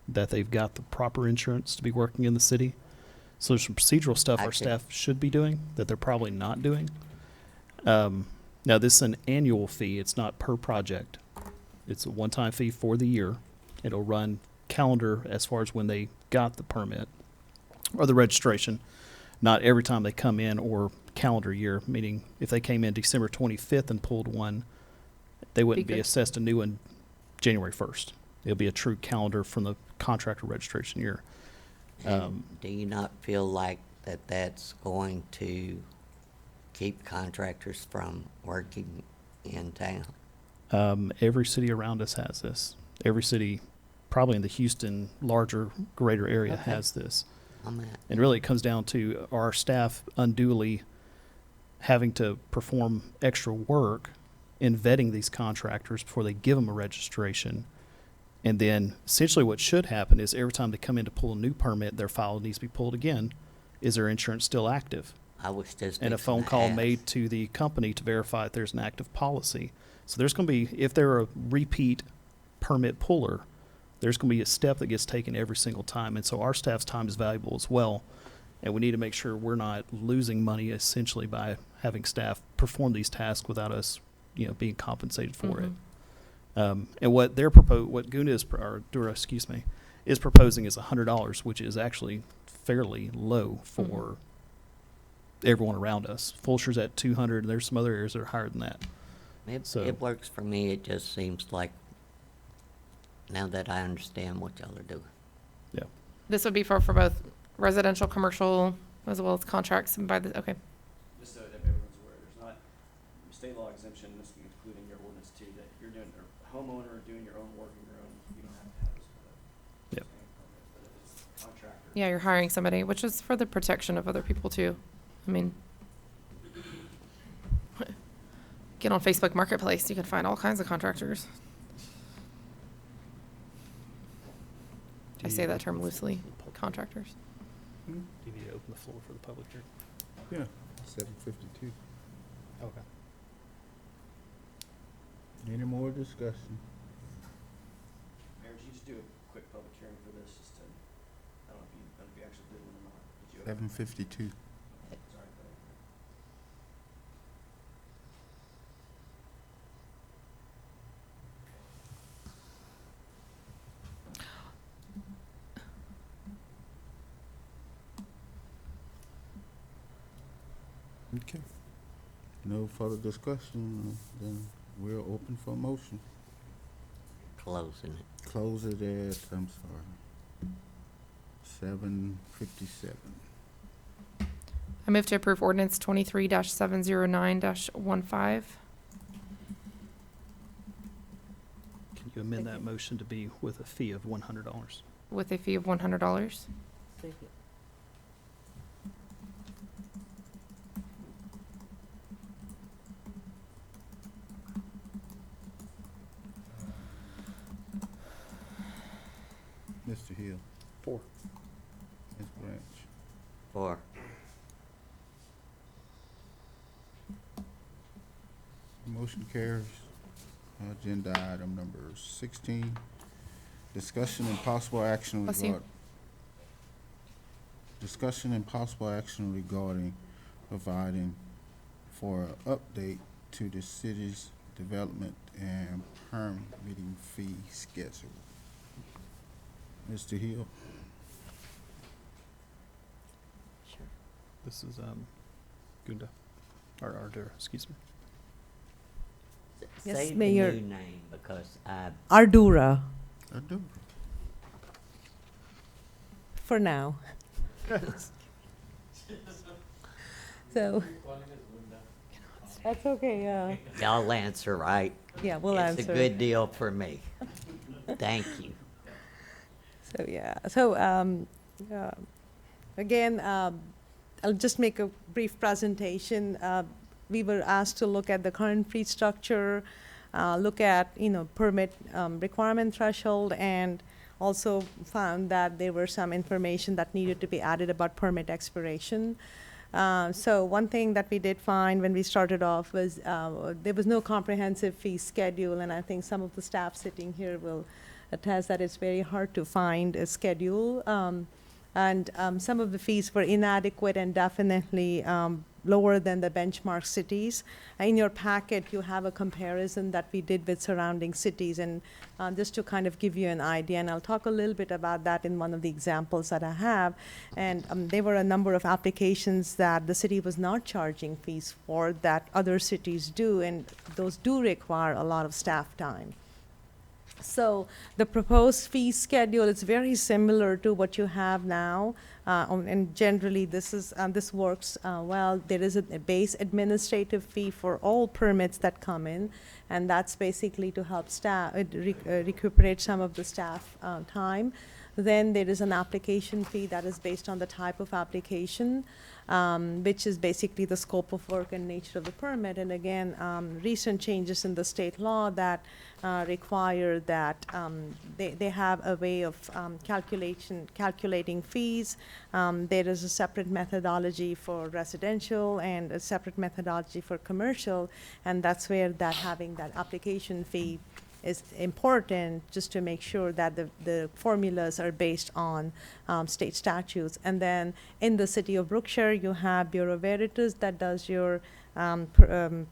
that they've got the proper insurance to be working in the city. So there's some procedural stuff our staff should be doing that they're probably not doing. Now, this is an annual fee. It's not per project. It's a one-time fee for the year. It'll run calendar as far as when they got the permit or the registration, not every time they come in, or calendar year, meaning if they came in December 25th and pulled one, they wouldn't be assessed a new one January 1st. It'll be a true calendar from the contractor registration year. Do you not feel like that's going to keep contractors from working in town? Every city around us has this. Every city, probably in the Houston larger, greater area, Okay. has this. I'm at, And really, it comes down to our staff unduly having to perform extra work in vetting these contractors before they give them a registration. And then essentially what should happen is every time they come in to pull a new permit, their file needs to be pulled again. Is their insurance still active? I was just And a fixing phone to call ask. made to the company to verify if there's an active policy. So there's going to be, if they're a repeat permit puller, there's going to be a step that gets taken every single time. And so our staff's time is valuable as well. And we need to make sure we're not losing money essentially by having staff perform these tasks without us, being compensated for it. And what what Guna is, or Dura, excuse me, is proposing is $100, which is actually fairly low for everyone around us. Fulshire's at 200, and there's some other areas that are higher than that. It works for me. It just seems like, now that I understand what y'all are doing. Yeah. This would be for both residential, commercial, as well as contracts and by the, okay. Just so that everyone's aware, there's not state law exemption, this is including your ordinance too, that you're doing, or homeowner doing your own work on your own, you don't have to have this for the Yep. permit, but if it's contractor. Yeah, you're hiring somebody, which is for the protection of other people too. I mean, get on Facebook Marketplace, you can find all kinds of contractors. I say that term loosely, contractors. Do you need to open the floor for the public hearing? Yeah, 7:52. Okay. Any more discussion? Mayor, did you just do a quick public hearing for this, just to, I don't know if you actually did one or not. Did you? 7:52. Sorry, but. Okay. No further discussion, then we're open for a motion. Closing it. Close it at, I'm sorry, 7:57. I move to approve ordinance 23-709-15. Can you amend that motion to be with a fee of $100? With a fee of $100. Mr. Hill, 4. Ms. Branch, 4. motion carries. Agenda item number 16, discussion and possible action Bless you. regarding discussion and possible action regarding providing for an update to the city's development and permitting fee schedule. Mr. Hill, Sure. This is Gunda, or Ardura, excuse me. Yes, Say the Mayor. new name because I Ardura, I do. for now. So. That's okay, yeah. y'all answer right. Yeah, we'll answer. It's a good deal for me. Thank you. So, yeah, so, again, I'll just make a brief presentation. We were asked to look at the current fee structure, look at, permit requirement threshold, and also found that there were some information that needed to be added about permit expiration. So one thing that we did find when we started off was there was no comprehensive fee schedule, and I think some of the staff sitting here will attest that it's very hard to find a schedule. And some of the fees were inadequate and definitely lower than the benchmark cities. In your packet, you have a comparison that we did with surrounding cities, and just to kind of give you an idea, and I'll talk a little bit about that in one of the examples that I have. And there were a number of applications that the city was not charging fees for that other cities do, and those do require a lot of staff time. So the proposed fee schedule is very similar to what you have now, and generally this works well. There is a base administrative fee for all permits that come in, and that's basically to help staff recuperate some of the staff time. Then there is an application fee that is based on the type of application, which is basically the scope of work and nature of the permit. And again, recent changes in the state law that require that they have a way of calculating fees. There is a separate methodology for residential and a separate methodology for commercial, and that's where that having that application fee is important, just to make sure that the formulas are based on state statutes. And then in the city of Brookshire, you have Bureau Veritas that does your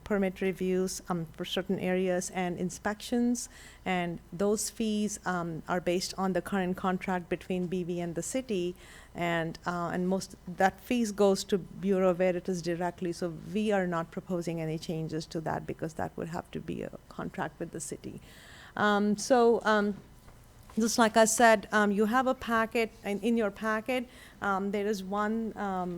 permit reviews for certain areas and inspections. And those fees are based on the current contract between BV and the city. And most that fees goes to Bureau Veritas directly. So we are not proposing any changes to that because that would have to be a contract with the city. Just like I said, you have a packet, and in your packet, there is one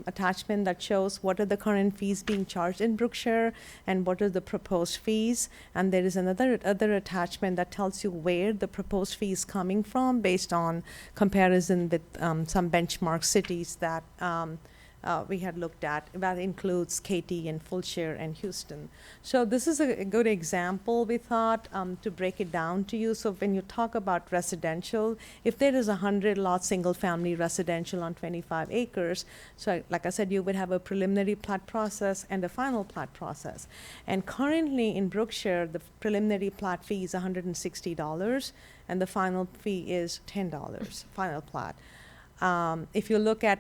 attachment that shows what are the current fees being charged in Brookshire and what are the proposed fees. And there is another attachment that tells you where the proposed fee is coming from based on comparison with some benchmark cities that we had looked at. That includes Katy and Fulshire and Houston. So this is a good example, we thought, to break it down to you. So when you talk about residential, if there is a 100-lot single-family residential on 25 acres, so like I said, you would have a preliminary plat process and a final plat process. And currently in Brookshire, the preliminary plat fee is $160, and the final fee is $10, final plat. If you look at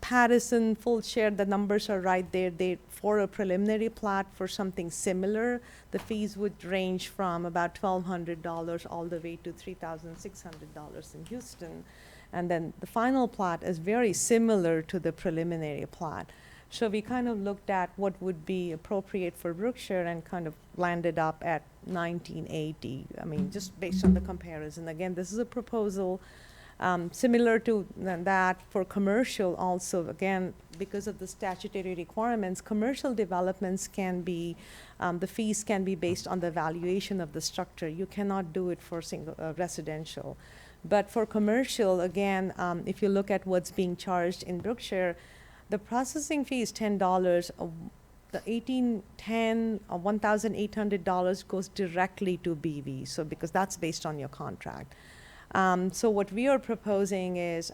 Patterson, Fulshire, the numbers are right there. For a preliminary plat for something similar, the fees would range from about $1,200 all the way to $3,600 in Houston. And then the final plat is very similar to the preliminary plat. So we kind of looked at what would be appropriate for Brookshire and kind of landed up at $1,980. I mean, just based on the comparison. Again, this is a proposal. Similar to that for commercial also, again, because of the statutory requirements, commercial developments can be, the fees can be based on the valuation of the structure. You cannot do it for single residential. But for commercial, again, if you look at what's being charged in Brookshire, the processing fee is $10. The $1,810 or $1,800 goes directly to BV, so because that's based on your contract. So what we are proposing is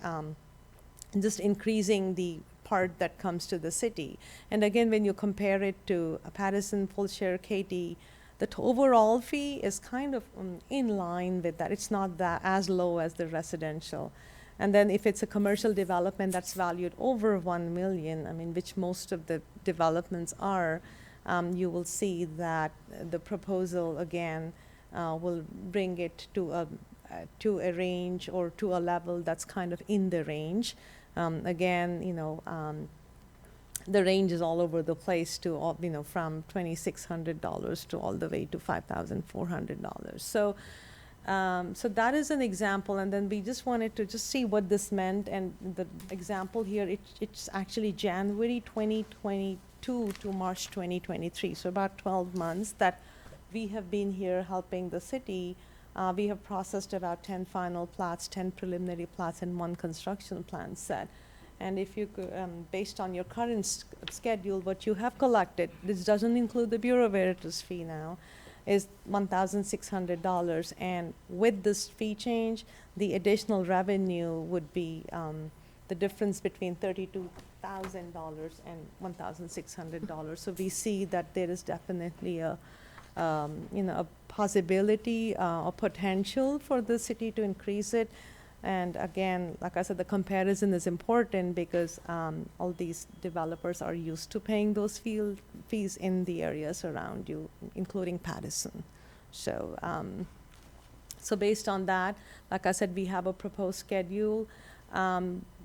just increasing the part that comes to the city. And again, when you compare it to Patterson, Fulshire, Katy, the overall fee is kind of in line with that. It's not that as low as the residential. And then if it's a commercial development that's valued over $1 million, I mean, which most of the developments are, you will see that the proposal again will bring it to a range or to a level that's kind of in the range. Again, the range is all over the place to all, from $2,600 to all the way to $5,400. So that is an example, and then we just wanted to just see what this meant. And the example here, it's actually January 2022 to March 2023, so about 12 months that we have been here helping the city. We have processed about 10 final plats, 10 preliminary plats, and 1 construction plan set. And if you could, based on your current schedule, what you have collected, this doesn't include the Bureau Veritas fee now, is $1,600. And with this fee change, the additional revenue would be the difference between $32,000 and $1,600. So we see that there is definitely a possibility or potential for the city to increase it. And again, like I said, the comparison is important because all these developers are used to paying those fees in the areas around you, including Patterson. So, so based on that, like I said, we have a proposed schedule.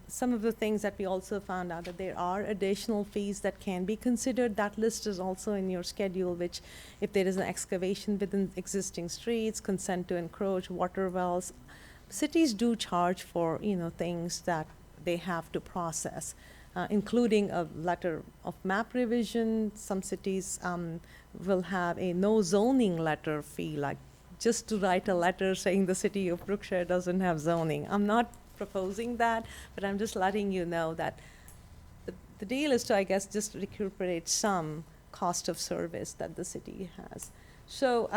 Some of the things that we also found out that there are additional fees that can be considered. That list is also in your schedule, which if there is an excavation within existing streets, consent to encroach, water wells, cities do charge for, things that they have to process, including a letter of map revision. Some cities will have a no zoning letter fee, like just to write a letter saying the city of Brookshire doesn't have zoning. I'm not proposing that, but I'm just letting you know that the deal is to, I guess, just recuperate some cost of service that the city has. So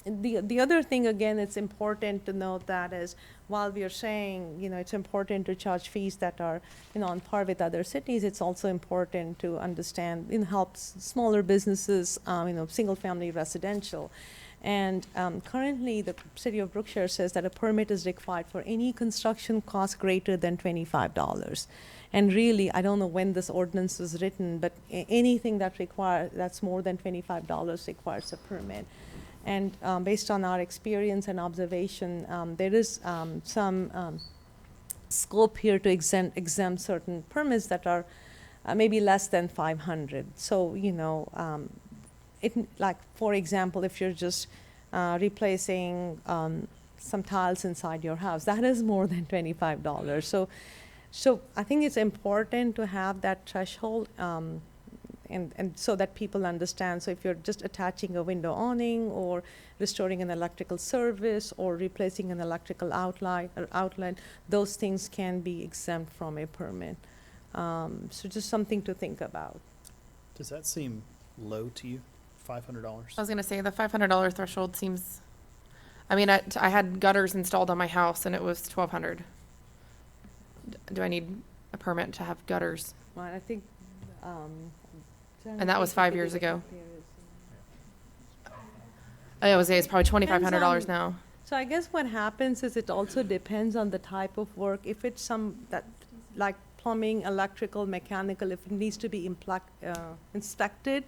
the other thing, again, it's important to note that is while we are saying, it's important to charge fees that are, on par with other cities, it's also important to understand, helps smaller businesses, single-family residential. And currently, the city of Brookshire says that a permit is required for any construction cost greater than $25. And really, I don't know when this ordinance was written, but anything that's more than $25 requires a permit. And based on our experience and observation, there is some scope here to exempt certain permits that are maybe less than 500. So, like, for example, if you're just replacing some tiles inside your house, that is more than $25. So I think it's important to have that threshold, and so that people understand. So if you're just attaching a window awning or restoring an electrical service or replacing an electrical outlet, those things can be exempt from a permit. So just something to think about. Does that seem low to you? $500? I was gonna say the $500 threshold seems, I mean, I had gutters installed on my house and it was 1,200. Do I need a permit to have gutters? Right, I think, And that was 5 years ago. I would say it's probably $2,500 now. So I guess what happens is it also depends on the type of work. If it's like plumbing, electrical, mechanical, if it needs to be inspected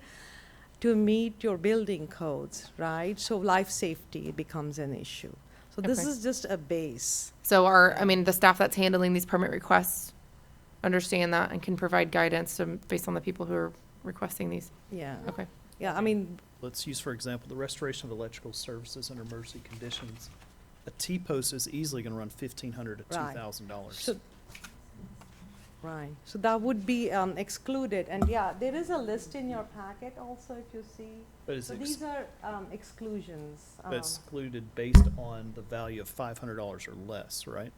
to meet your building codes, right? So life safety becomes an issue. So this Okay. is just a base. So the staff that's handling these permit requests understand that and can provide guidance based on the people who are requesting these. Yeah. Okay. Yeah, I mean, Let's use, for example, the restoration of electrical services under emergency conditions. A T-post is easily gonna run $1,500 to Right. $2,000. so, right, so that would be excluded. And yeah, there is a list in your packet also, if you see. But it's So these are exclusions. but excluded based on the value of $500 or less, right?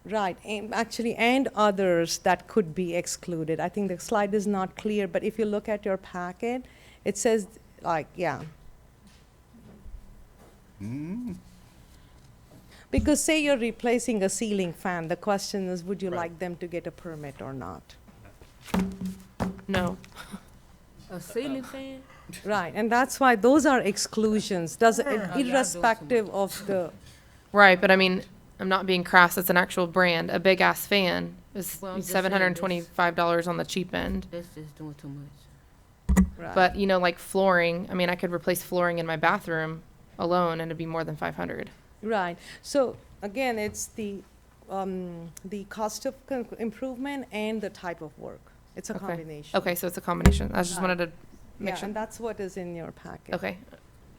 Right, and actually, and others that could be excluded. I think the slide is not clear, but if you look at your packet, it says, like, yeah. Mm, Because say you're replacing a ceiling fan, the question is, would you Right. like them to get a permit or not? No. A ceiling fan? Right, and that's why those are exclusions, y'all do irrespective of the, Right, but I mean, I'm not being crass. It's an actual brand. A big ass fan is Well, I'm just saying $725 on the cheap end. That's just doing too much. right. But like flooring, I mean, I could replace flooring in my bathroom alone and it'd be more than 500. Right, so again, it's the cost of improvement and the type of work. It's a Okay. combination. Okay, so it's a combination. I just Right. wanted to make Yeah, sure. and that's what is in your packet. Okay.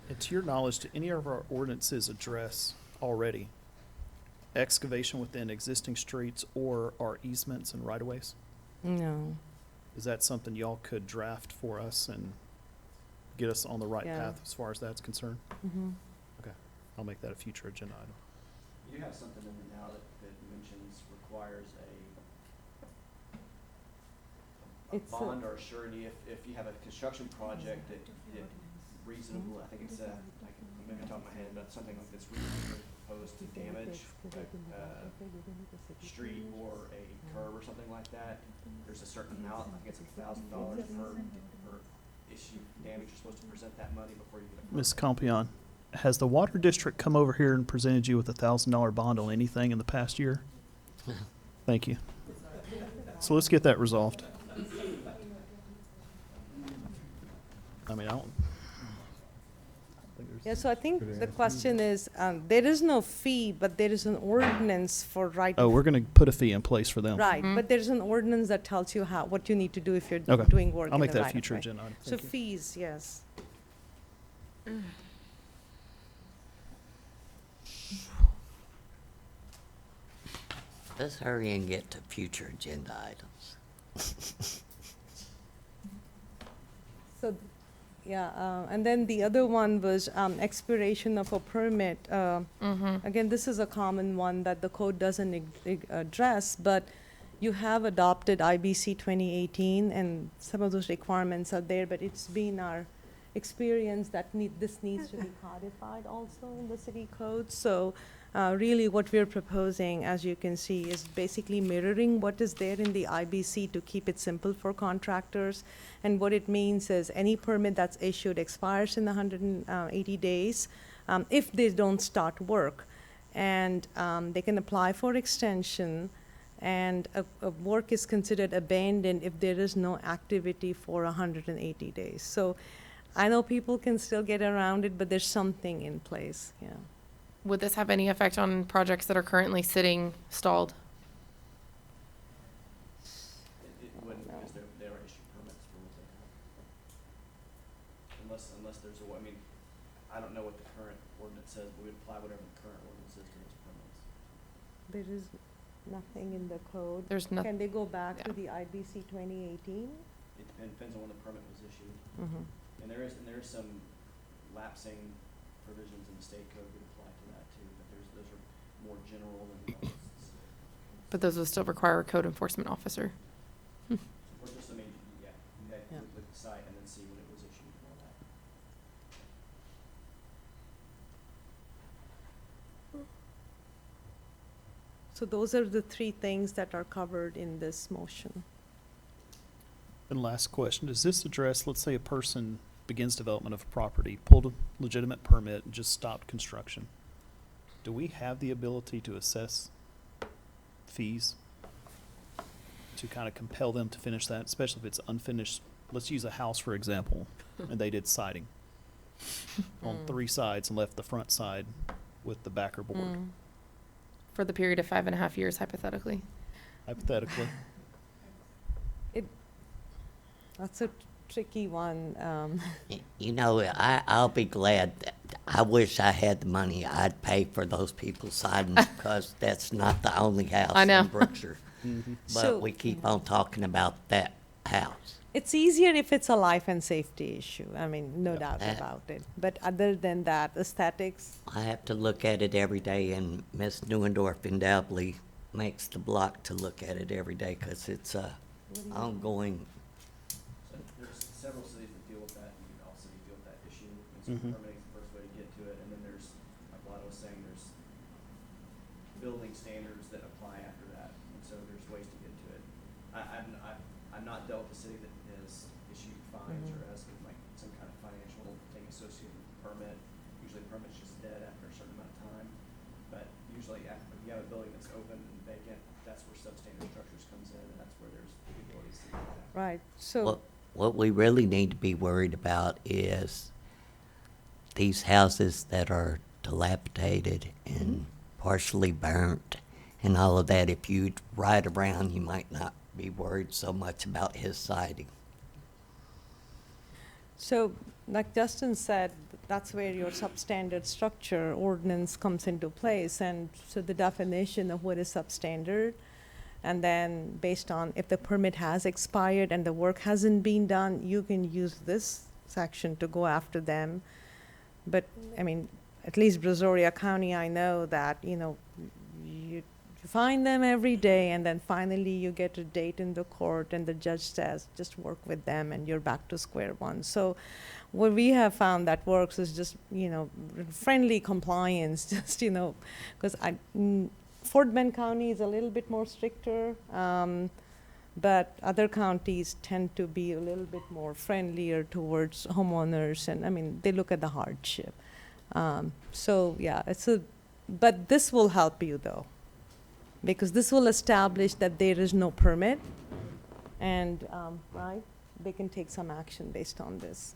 And to your knowledge, do any of our ordinances address already excavation within existing streets or our easements and right-of-ways? No, Is that something y'all could draft for us and get us on the right Yeah. path as far as that's concerned? mhm. I'll make that a future agenda item. You do have something in there now that mentions requires a It's a- bond or a surety if you have a construction project that reasonable, I think it's, I can, maybe top of my head, but something like this reasonably proposed to damage a street or a curb or something like that, there's a certain amount, I think it's $1,000 per issue damage, you're supposed to present that money before you get a permit. Ms. Compion, has the Water District come over here and presented you with a $1,000 bond on anything in the past year? Thank you. So let's get that resolved. I mean, I don't. Yeah, so I think the question is, there is no fee, but there is an ordinance for right. Oh, we're gonna put a fee in place for them. Right, Mhm. but there's an ordinance that tells you what you need to do if you're Okay. doing work I'll in make the that a right of future way. agenda item. So Thank you. fees, yes. Let's hurry and get to future agenda items. So, yeah, and then the other one was expiration of a permit. Mm-hmm. Again, this is a common one that the code doesn't address, but you have adopted IBC 2018, and some of those requirements are there, but it's been our experience that this needs to be codified also in the city code. So really what we're proposing, as you can see, is basically mirroring what is there in the IBC to keep it simple for contractors. And what it means is any permit that's issued expires in 180 days if they don't start work. And they can apply for extension, and a work is considered abandoned if there is no activity for 180 days. So I know people can still get around it, but there's something in place, yeah. Would this have any effect on projects that are currently sitting stalled? It wouldn't, because they are issued permits for what they have. Unless there's I mean, I don't know what the current ordinance says, but we apply whatever the current ordinance says to those permits. There is nothing in the code. There's no, Can they go back to Yeah. the IBC 2018? It depends on when the permit was issued. Mm-hmm. And there is some lapsing provisions in the state code that apply to that too, but those are more general than the others. But those would still require a code enforcement officer. Or just, I mean, yeah, you had to Yeah. look at the site and then see when it was issued and all that. So those are the three things that are covered in this motion. And last question, does this address, let's say a person begins development of a property, pulled a legitimate permit and just stopped construction? Do we have the ability to assess fees to kind of compel them to finish that, especially if it's unfinished? Let's use a house, for example, and they did siding on 3 sides and left the front side with the backer board, For the period of 5.5 years, hypothetically. hypothetically. That's a tricky one. You know, I'll be glad. I wish I had the money. I'd pay for those people's siding because that's not the only house I know. in Brookshire. Mhm. So- But we keep on talking about that house. It's easier if it's a life and safety issue. I mean, no Yeah. doubt about it. But other than that, aesthetics, I have to look at it every day, and Miss Neuendorf undoubtedly makes the block to look at it every day because it's a ongoing. So there's several cities that deal with that, and all cities deal with that issue. And so Mhm. permitting is the first way to get to it, and then there's, like Lotto was saying, there's building standards that apply after that, and so there's ways to get to it. I'm not dealt with a city that has issued fines or has like some kind of financial thing associated with the permit. Usually the permit's just dead after a certain amount of time, but usually if you have a building that's open and vacant, that's where substandard structures comes in, and that's where there's the ability to do that. right? So, What we really need to be worried about is these houses that are dilapidated and partially burnt and all of that. If you ride around, you might not be worried so much about his siding. so like Justin said, that's where your substandard structure ordinance comes into place. And so the definition of what is substandard, and then based on if the permit has expired and the work hasn't been done, you can use this section to go after them. But, I mean, at least Brazoria County, I know that, you find them every day, and then finally you get a date in the court, and the judge says, just work with them, and you're back to square one. So what we have found that works is just, friendly compliance, just, because Fort Bend County is a little bit more stricter, but other counties tend to be a little bit more friendlier towards homeowners, and, I mean, they look at the hardship. So, yeah, but this will help you, though, because this will establish that there is no permit, and, right, they can take some action based on this.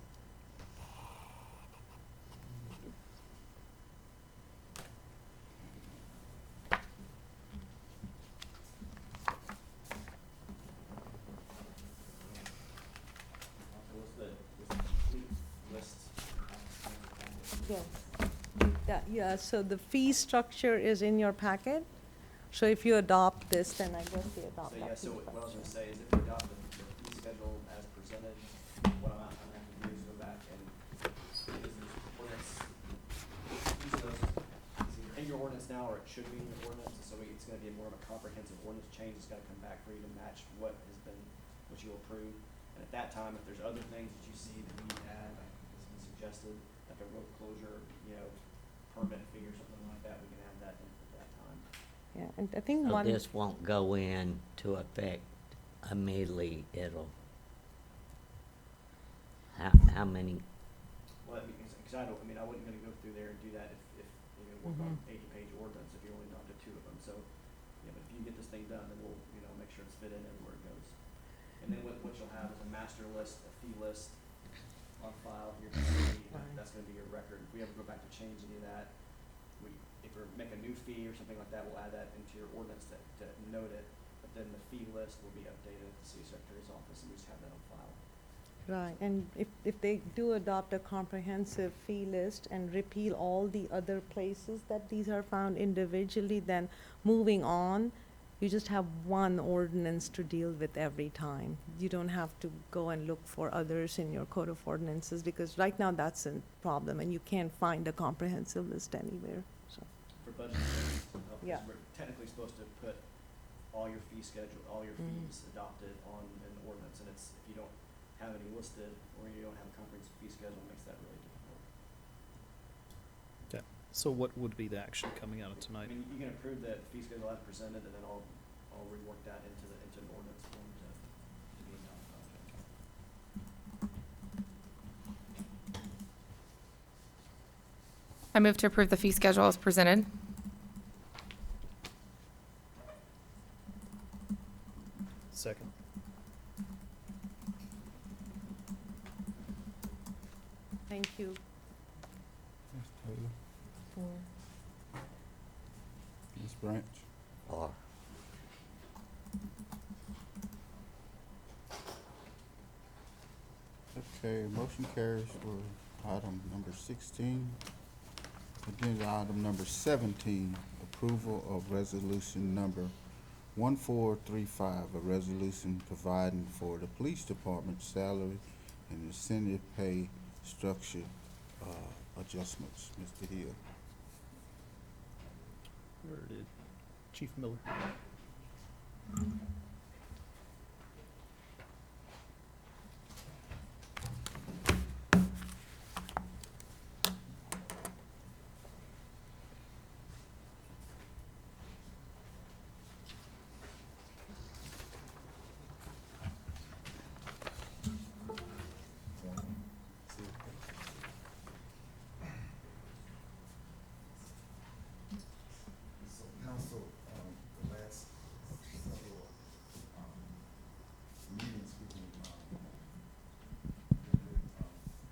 So what's the complete list? Yes. Yeah, so the fee structure is in your packet. So if you adopt this, then I guess you So adopt yeah, that so fee what I was structure. gonna say is if you adopt the fee schedule as presented, what I'm gonna have to do is go back and, because there's ordinance, each of those is either in your ordinance now or it should be in your ordinance, so it's gonna be more of a comprehensive ordinance change, it's gotta come back for you to match what has been, what you approve. And at that time, if there's other things that you see that we need to add, like has been suggested, like a road closure, permit fee or something like that, we can add that in at that time. Yeah, and I think So one, this won't go into effect immediately. It'll, how many, Well, I mean, I wasn't gonna go through there and do that if work on 80-page ordinance, if you only adopted 2 of them, so, yeah, but if you get this thing done, then we'll, make sure it's fit in everywhere it goes. And then what you'll have is a master list, a fee list on file here, that's gonna be your record. If we ever go back to change any of that, if we make a new fee or something like that, we'll add that into your ordinance to note it, but then the fee list will be updated at the city secretary's office, and we just have that on file. right, and if they do adopt a comprehensive fee list and repeal all the other places that these are found individually, then moving on, you just have one ordinance to deal with every time. You don't have to go and look for others in your code of ordinances, because right now that's a problem, and you can't find a comprehensive list anywhere, so. For budget reasons, Yeah. we're technically supposed to put all your fee schedule, all your fees adopted on an ordinance, and it's, if you don't have any listed, or you don't have a comprehensive fee schedule, it makes that really difficult. Okay. So what would be the action coming out of I tonight? mean, you can approve that fee schedule as presented, and then I'll rework that into an ordinance form to be adopted. I move to approve the fee schedule as presented. Second. Thank you. Ms. Taylor, Ms. Branch, Or, okay, motion carries for item number 16. Agenda item number 17, approval of resolution number 1435, a resolution providing for the police department salary and incentive pay structure adjustments. Mr. Hill. Where did Chief Miller? So council, the last several, meetings, we can,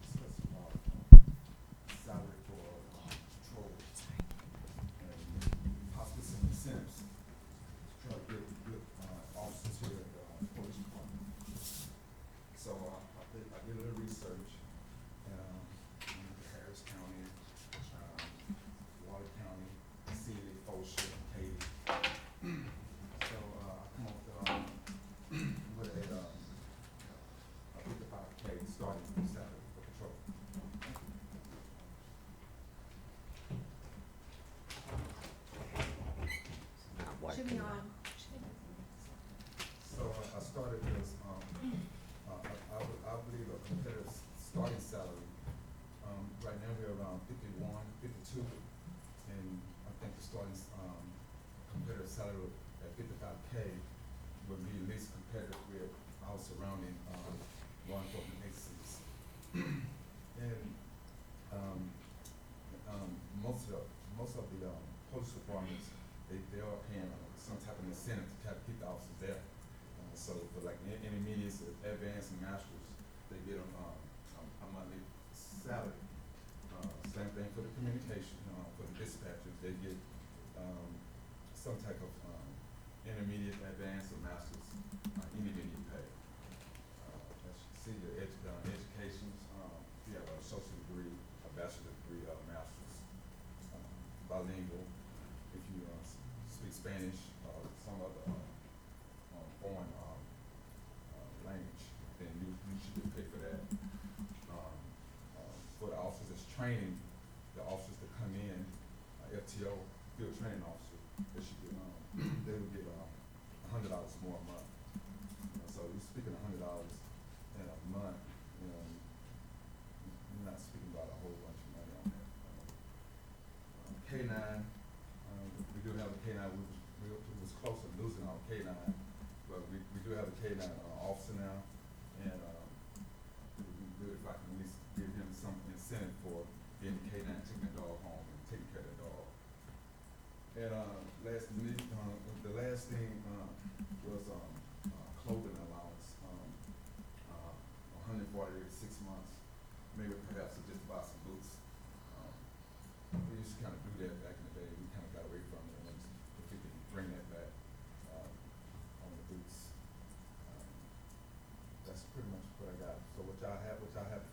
discuss about, salary for, patrol. And possibly some incentives to try to get good, officers here at the, police department. So, I did a little research, in Harris County, Water County, Sealy, Fosha, and Katy. So, I come up with a 55K starting salary for patrol. not working. Should be on. So, I started this, I believe a competitive starting salary. Right now, we're around 51, 52, and I think the starting, competitive salary at 55K would be at least competitive with our surrounding, law enforcement agencies. And, most of the, police departments, they are paying, some type of incentive to try to keep the officers there. So for like intermediates, advanced, and masters, they get a monthly salary. Same thing for the communication, for the dispatchers, they get, some type of, intermediate, advanced, or masters, intermediate pay. As you see, the educations, you have a associate degree, a bachelor's degree, a master's, bilingual, if you, speak Spanish, some other, foreign, language, then you should get paid for that. For the officers that's training, the officers that come in, FTO, field training officer, they should get, they would get, $100 more a month. So you're speaking $100 in a month, you're not speaking about a whole bunch of money on that. K-9, we do have a K-9, we was close to losing our K-9, but we do have a K-9 officer now, and it would be good if I can at least give him some incentive for getting the K-9, taking the dog home and taking care of the dog. And the last thing was clothing allowance, 140 to 6 months, maybe perhaps just buy some boots. We used to kind of do that back in the day. We kind of got away from it, and if we can bring that back on the boots. That's pretty much what I got. So what y'all have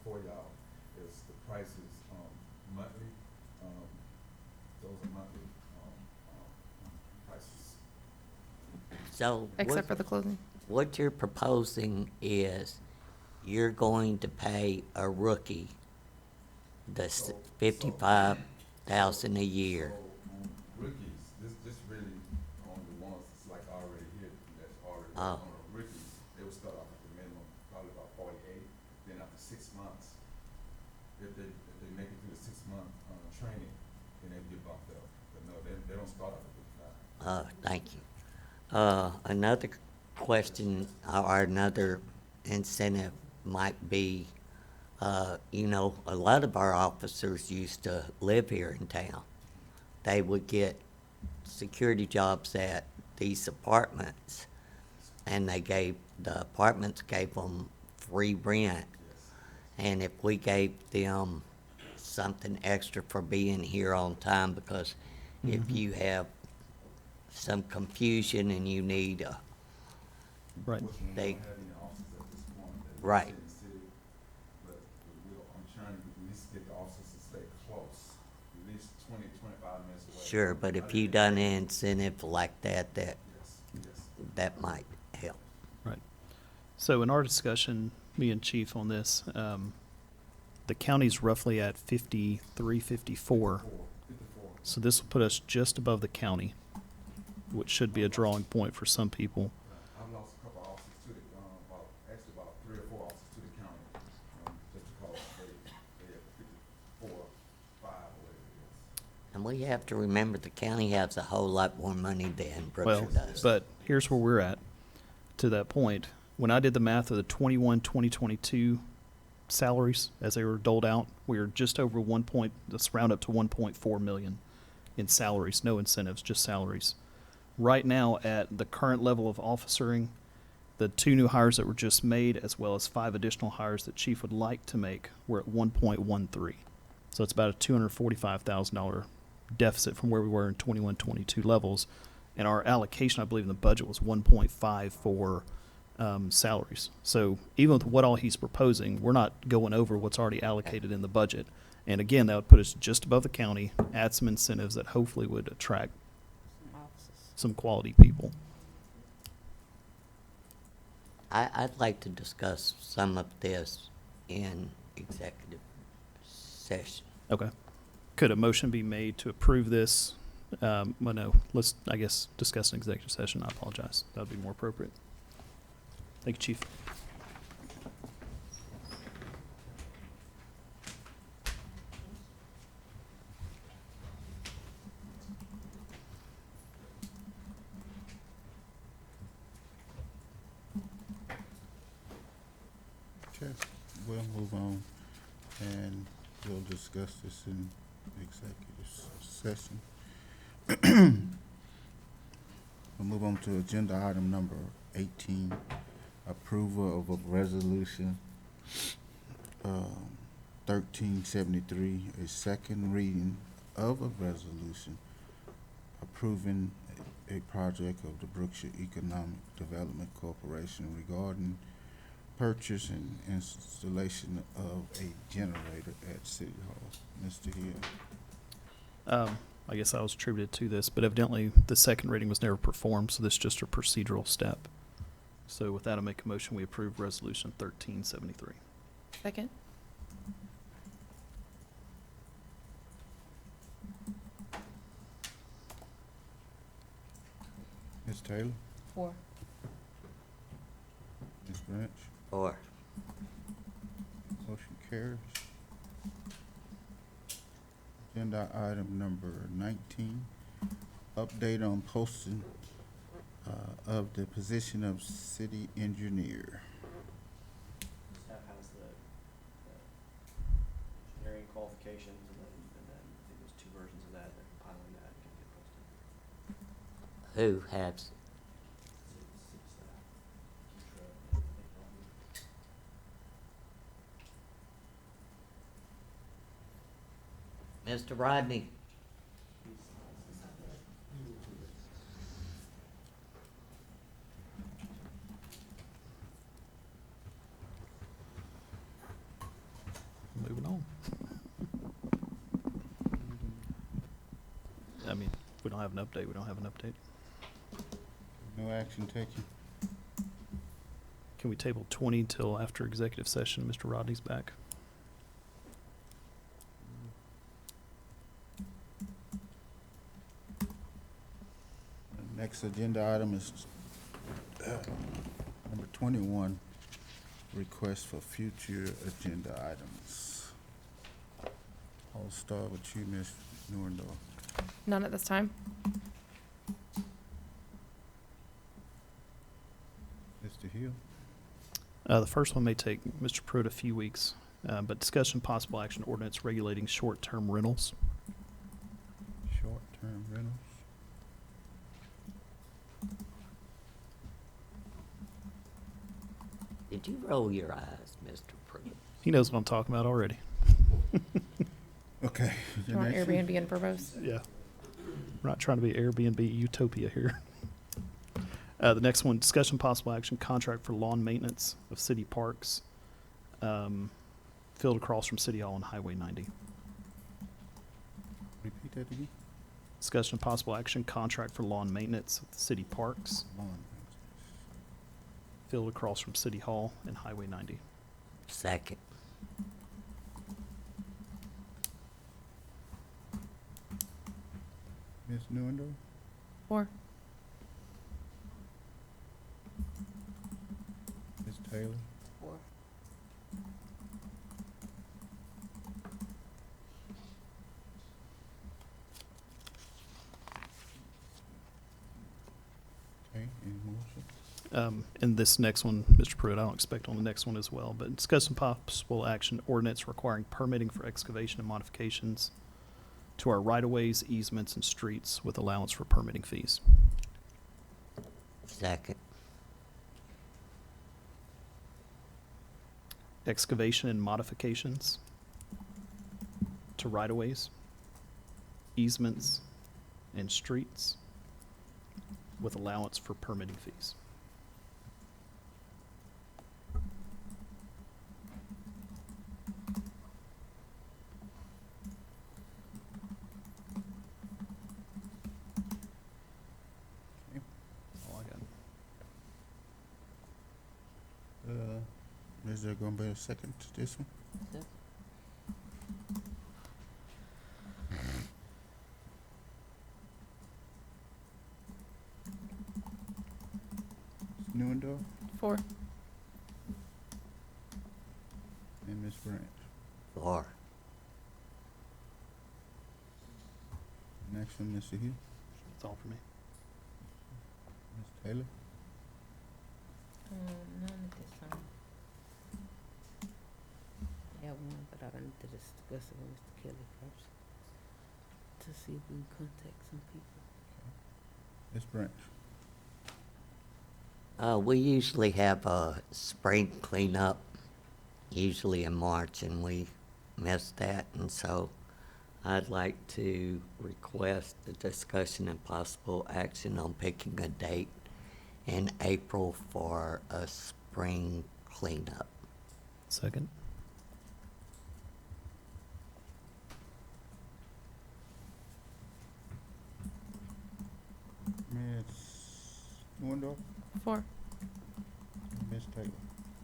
before y'all is the prices monthly. Those are monthly prices. So Except for the clothing. what you're proposing is you're going to pay a rookie the So- 55,000 a year. So, rookies, this really on the ones that's like already here. Oh. Rookies, they would start off at the minimum, probably about 48. Then after 6 months, if they make it through the 6 month training, then they get bumped up. But no, they don't start off at 55. Thank you. Another question or another incentive might be, you know, a lot of our officers used to live here in town. They would get security jobs at these apartments, and the apartments gave them free rent. And if we gave them something extra for being here on time, because if you have some confusion and you need a, Right. Which we They- don't have any officers at this point that Right. sit in the city, but I'm trying to at least get the officers to stay close, at least 20, 25 minutes away. sure, but I if you didn't- done an incentive like that, Yes, yes. that might help. Right. So in our discussion, me and Chief on this, the county's roughly at 53, 54. 54. So this will put us just above the county, which should be a drawing point for some people. I've lost a couple officers to the, about 3 or 4 officers to the county, just because they at 54, 5 or whatever it is. And we have to remember the county has a whole lot more money than Well, Brookshire does. but here's where we're at. To that point, when I did the math of the 2022 salaries as they were doled out, we were just over let's round up to 1.4 million in salaries, no incentives, just salaries. Right now, at the current level of officering, the 2 new hires that were just made, as well as 5 additional hires that Chief would like to make, we're at 1.13. So it's about a $245,000 deficit from where we were in 21-22 levels. And our allocation, I believe, in the budget was 1.5 for salaries. So even with what all he's proposing, we're not going over what's already allocated in the budget. And again, that would put us just above the county, add some incentives that hopefully would attract some quality people. I'd like to discuss some of this in executive session. Okay. Could a motion be made to approve this? Well, no, let's, I guess, discuss an executive session. I apologize. That would be more appropriate. Thank you, Chief. Okay, we'll move on and we'll discuss this in executive session. We'll move on to agenda item number 18, approval of a resolution 1373, a second reading of a resolution approving a project of the Brookshire Economic Development Corporation regarding purchase and installation of a generator at City Hall. Mr. Hill. I guess I was attributed to this, but evidently the second reading was never performed, so this is just a procedural step. So with that, I make a motion, we approve Resolution 1373. Second? Ms. Taylor? 4. Ms. Branch? Or, Motion carries. Agenda item number 19, update on posting of the position of city engineer. Staff has the engineering qualifications, and then I think there's 2 versions of that, they're compiling that and get posted. who has, City staff, Keisha, and I think Rodney. Mr. Rodney? Moving on. I mean, if we don't have an update, we don't have an update. No action taken. Can we table 20 till after executive session? Mr. Rodney's back. Next agenda item is Number 21, request for future agenda items. I'll start with you, Ms. Newendorf. None at this time. Mr. Hill? The first one may take Mr. Pruitt a few weeks, but discussion possible action ordinance regulating short-term rentals. Short-term rentals. Did you roll your eyes, Mr. Pruitt? He knows what I'm talking about already. Okay. Do the you want next one. Airbnb and Verbose? Yeah. We're not trying to be Airbnb utopia here. The next one, discussion possible action contract for lawn maintenance of city parks, field across from City Hall and Highway 90. Repeat that again. Discussion possible action contract for lawn maintenance of the city parks, Lawn field across from City Hall and Highway 90. Second. Ms. Newendorf? 4. Ms. Taylor? 4. Okay, any more, sir? And this next one, Mr. Pruitt, I don't expect on the next one as well, but discussion possible action ordinance requiring permitting for excavation and modifications to our right-of-ways, easements, and streets with allowance for permitting fees. Second. Excavation and modifications to right-of-ways, easements, and streets with allowance for permitting fees. All I got. Is there gonna be a second to this one? Second. Ms. Newendorf 4. and Ms. Branch. 4. Next one, Mr. Hill. That's all for me. Ms. Taylor. None at this time. I have one, but I need to discuss it with Mr. Kelly first to see if we can contact some people. Ms. Branch. We usually have a spring cleanup, usually in March, and we miss that, and so I'd like to request a discussion and possible action on picking a date in April for a spring cleanup. Second. Ms. Newendorf 4. and Ms. Taylor.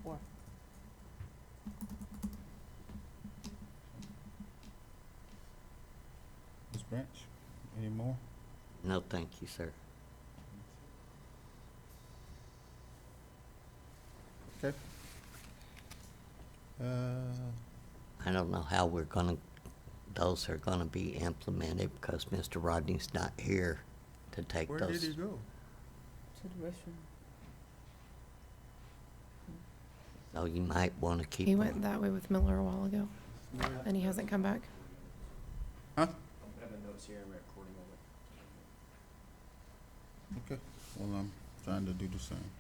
4. Ms. Branch, any more? No, thank you, sir. Okay. I don't know how those are gonna be implemented because Mr. Rodney's not here to take Where did those. he go? To the restroom. So you might wanna keep He went them. that way with Miller a while ago, and he hasn't come back. Huh? I have the notes here, I'm recording of it. Okay, well, I'm trying to do the same.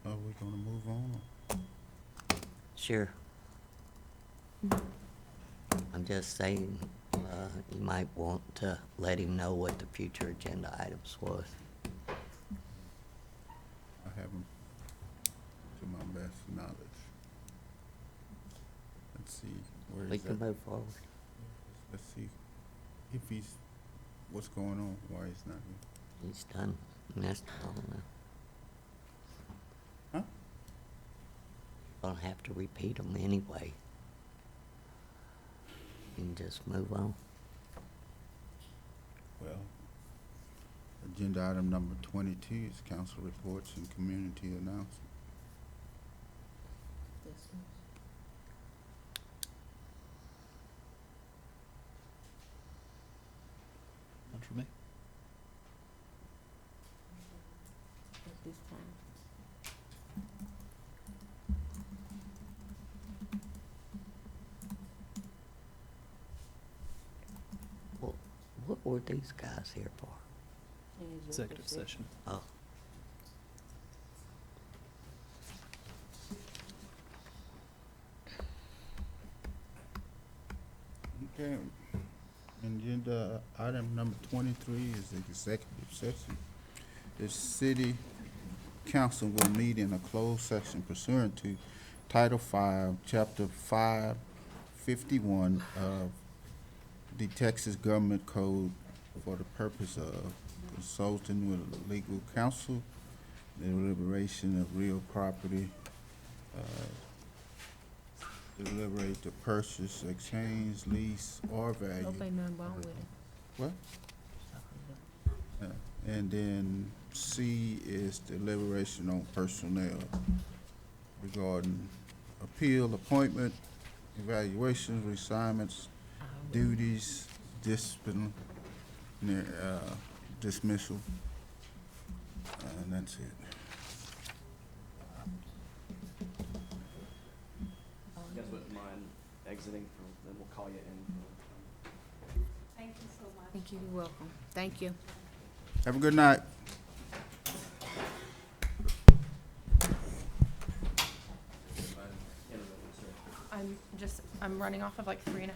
Are we gonna move on? Sure. I'm just saying, you might want to let him know what the future agenda items was. I have them to my best knowledge. Let's see, where We is can that? move forward. Let's see if he's, what's going on, why he's not here. He's done messed all now. Huh? Gonna have to repeat them anyway. And just move on. Well, Agenda item number 22 is council reports and community announcements. This one. None for me. At this time. Well, what were these guys here for? Executive session. Oh, Okay. Agenda item number 23 is the executive session. The city council will meet in a closed session pursuant to Title V, Chapter 551 of the Texas Government Code for the purpose of consulting with legal counsel, the deliberation of real property, deliberate to purchase, exchange, lease, or value. Hope ain't nothing wrong with it. What? And then C is deliberation on personnel regarding appeal, appointment, evaluations, reassignments, duties, discipline, dismissal, and that's it. You guys wouldn't mind exiting from, then we'll call you in. Thank you so much. Thank you, you're welcome. Thank you. Have a good night. I'm running off of like 3.5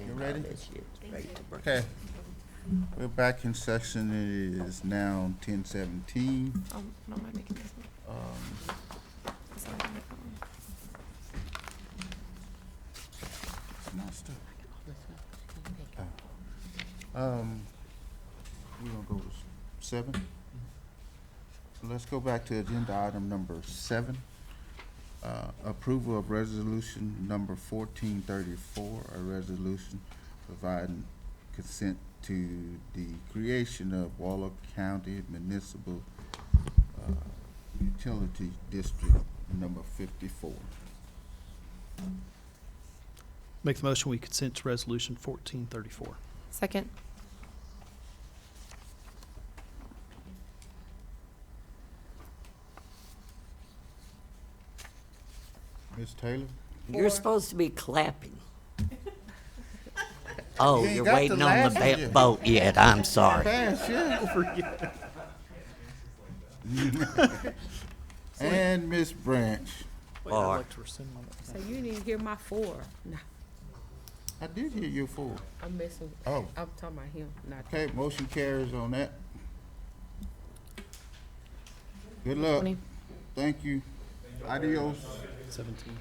You ready? This shit straight to break. Okay. We're back in session. It is now 10:17. Oh, no, am I making this one? Sorry, I made that one. It's not stuck. This one. We're gonna go with 7. Let's go back to agenda item number 7. Approval of resolution number 1434, a resolution providing consent to the creation of Waller County Municipal Utility District number 54. Make the motion, we consent to resolution 1434. Second. Ms. Taylor? You're supposed to be clapping. Oh, You ain't you're got the waiting on the last one yet. vote yet. I'm sorry. Pass, yeah. And Ms. Branch. Wait, I'd Or- like to rescind my vote. So you didn't hear my 4. Nah, I did hear you 4. I'm messing. Oh. I'm talking about him, not. Okay, motion carries on that. Good luck. 20. Thank you. Adios. 17.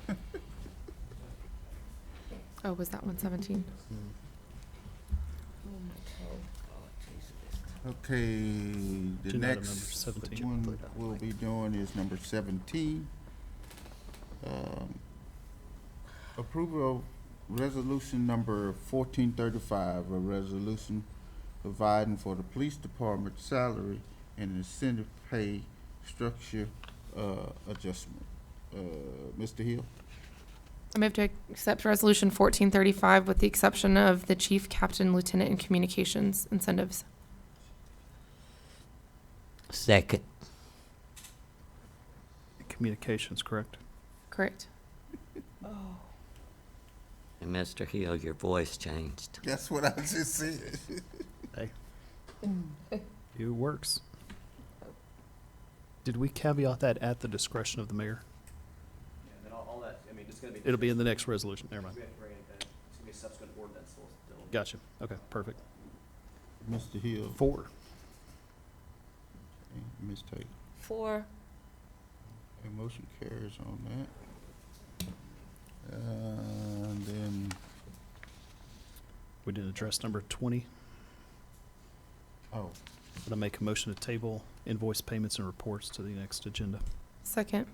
Oh, was that one 17? Oh my God. Oh, Jesus. Okay, the Agenda item next number 17. one we'll be doing is number 17. Approval of resolution number 1435, a resolution providing for the police department salary and incentive pay structure adjustment. Mr. Hill? I move to accept resolution 1435 with the exception of the chief, captain, lieutenant, and communications incentives. Second. Communications, correct? Correct. And Mr. Hill, your voice changed. That's what I just said. Hey. It works. Did we caveat that at the discretion of the mayor? Yeah, and then all that, I mean, it's gonna be. It'll be in the next resolution, never mind. We have to bring it back. It's gonna be a subsequent ordinance, so it'll. Gotcha, okay, perfect. Mr. Hill? 4. Okay, Ms. Taylor? 4. A motion carries on that. And then, We didn't address number 20, oh, but I make a motion to table invoice payments and reports to the next agenda. Second.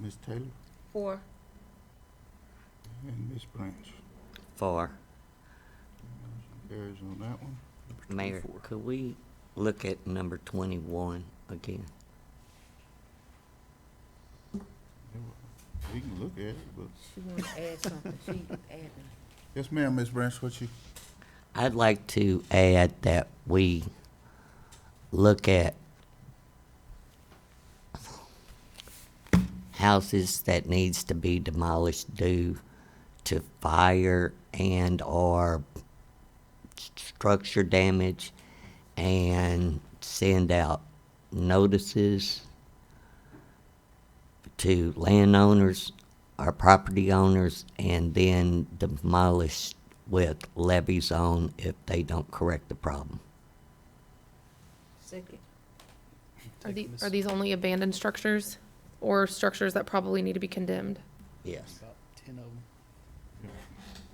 Ms. Taylor 4. and Ms. Branch. 4. Motion carries on that one. Mayor, 24. could we look at number 21 again? We can look at it, but, She wanna add something. She adding. yes, ma'am, Ms. Branch, what you, I'd like to add that we look at houses that needs to be demolished due to fire and or structure damage and send out notices to landowners or property owners and then demolish with levies on if they don't correct the problem. Second. Are these only abandoned structures or structures that probably need to be condemned? Yes, About 10 of them.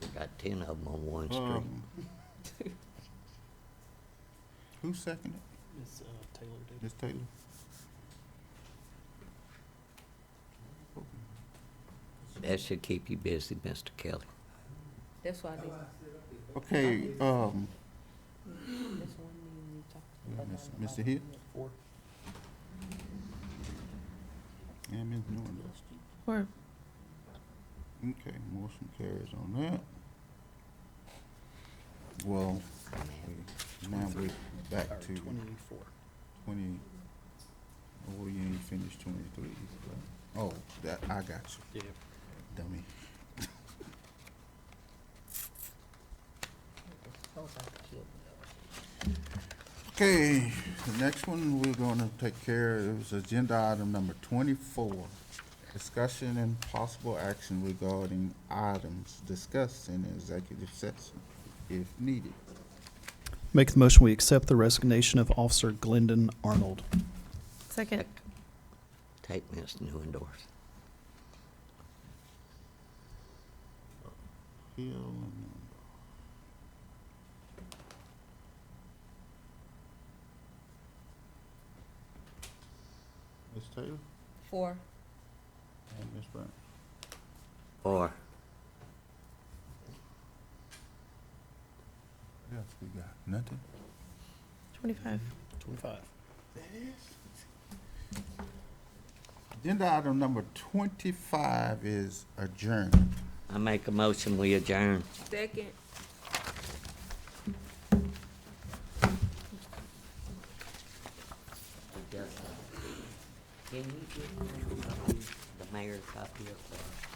we got 10 of them on one street. Who seconded? Ms. Taylor did. Ms. Taylor? That should keep you busy, Mr. Kelly. That's why they. Okay, This one you talked about. Mr. Hill 4. and Ms. Newland. Or Okay, motion carries on that. Well, now we're back to 24. 20, oh, you ain't finished 23. Oh, that, I got you, Yeah. dummy. Okay, the next one we're gonna take care of is agenda item number 24. Discussion and possible action regarding items discussed in executive session, if needed. Make the motion, we accept the resignation of Officer Glendon Arnold. Second. Take Ms. Newendorf. Hill and Ms. Taylor 4. and Ms. Brown. 4. What else we got? Nothing? 25. 25. Agenda item number 25 is adjourned. I make a motion, we adjourn. Second. Can you give me a copy, the mayor's copy of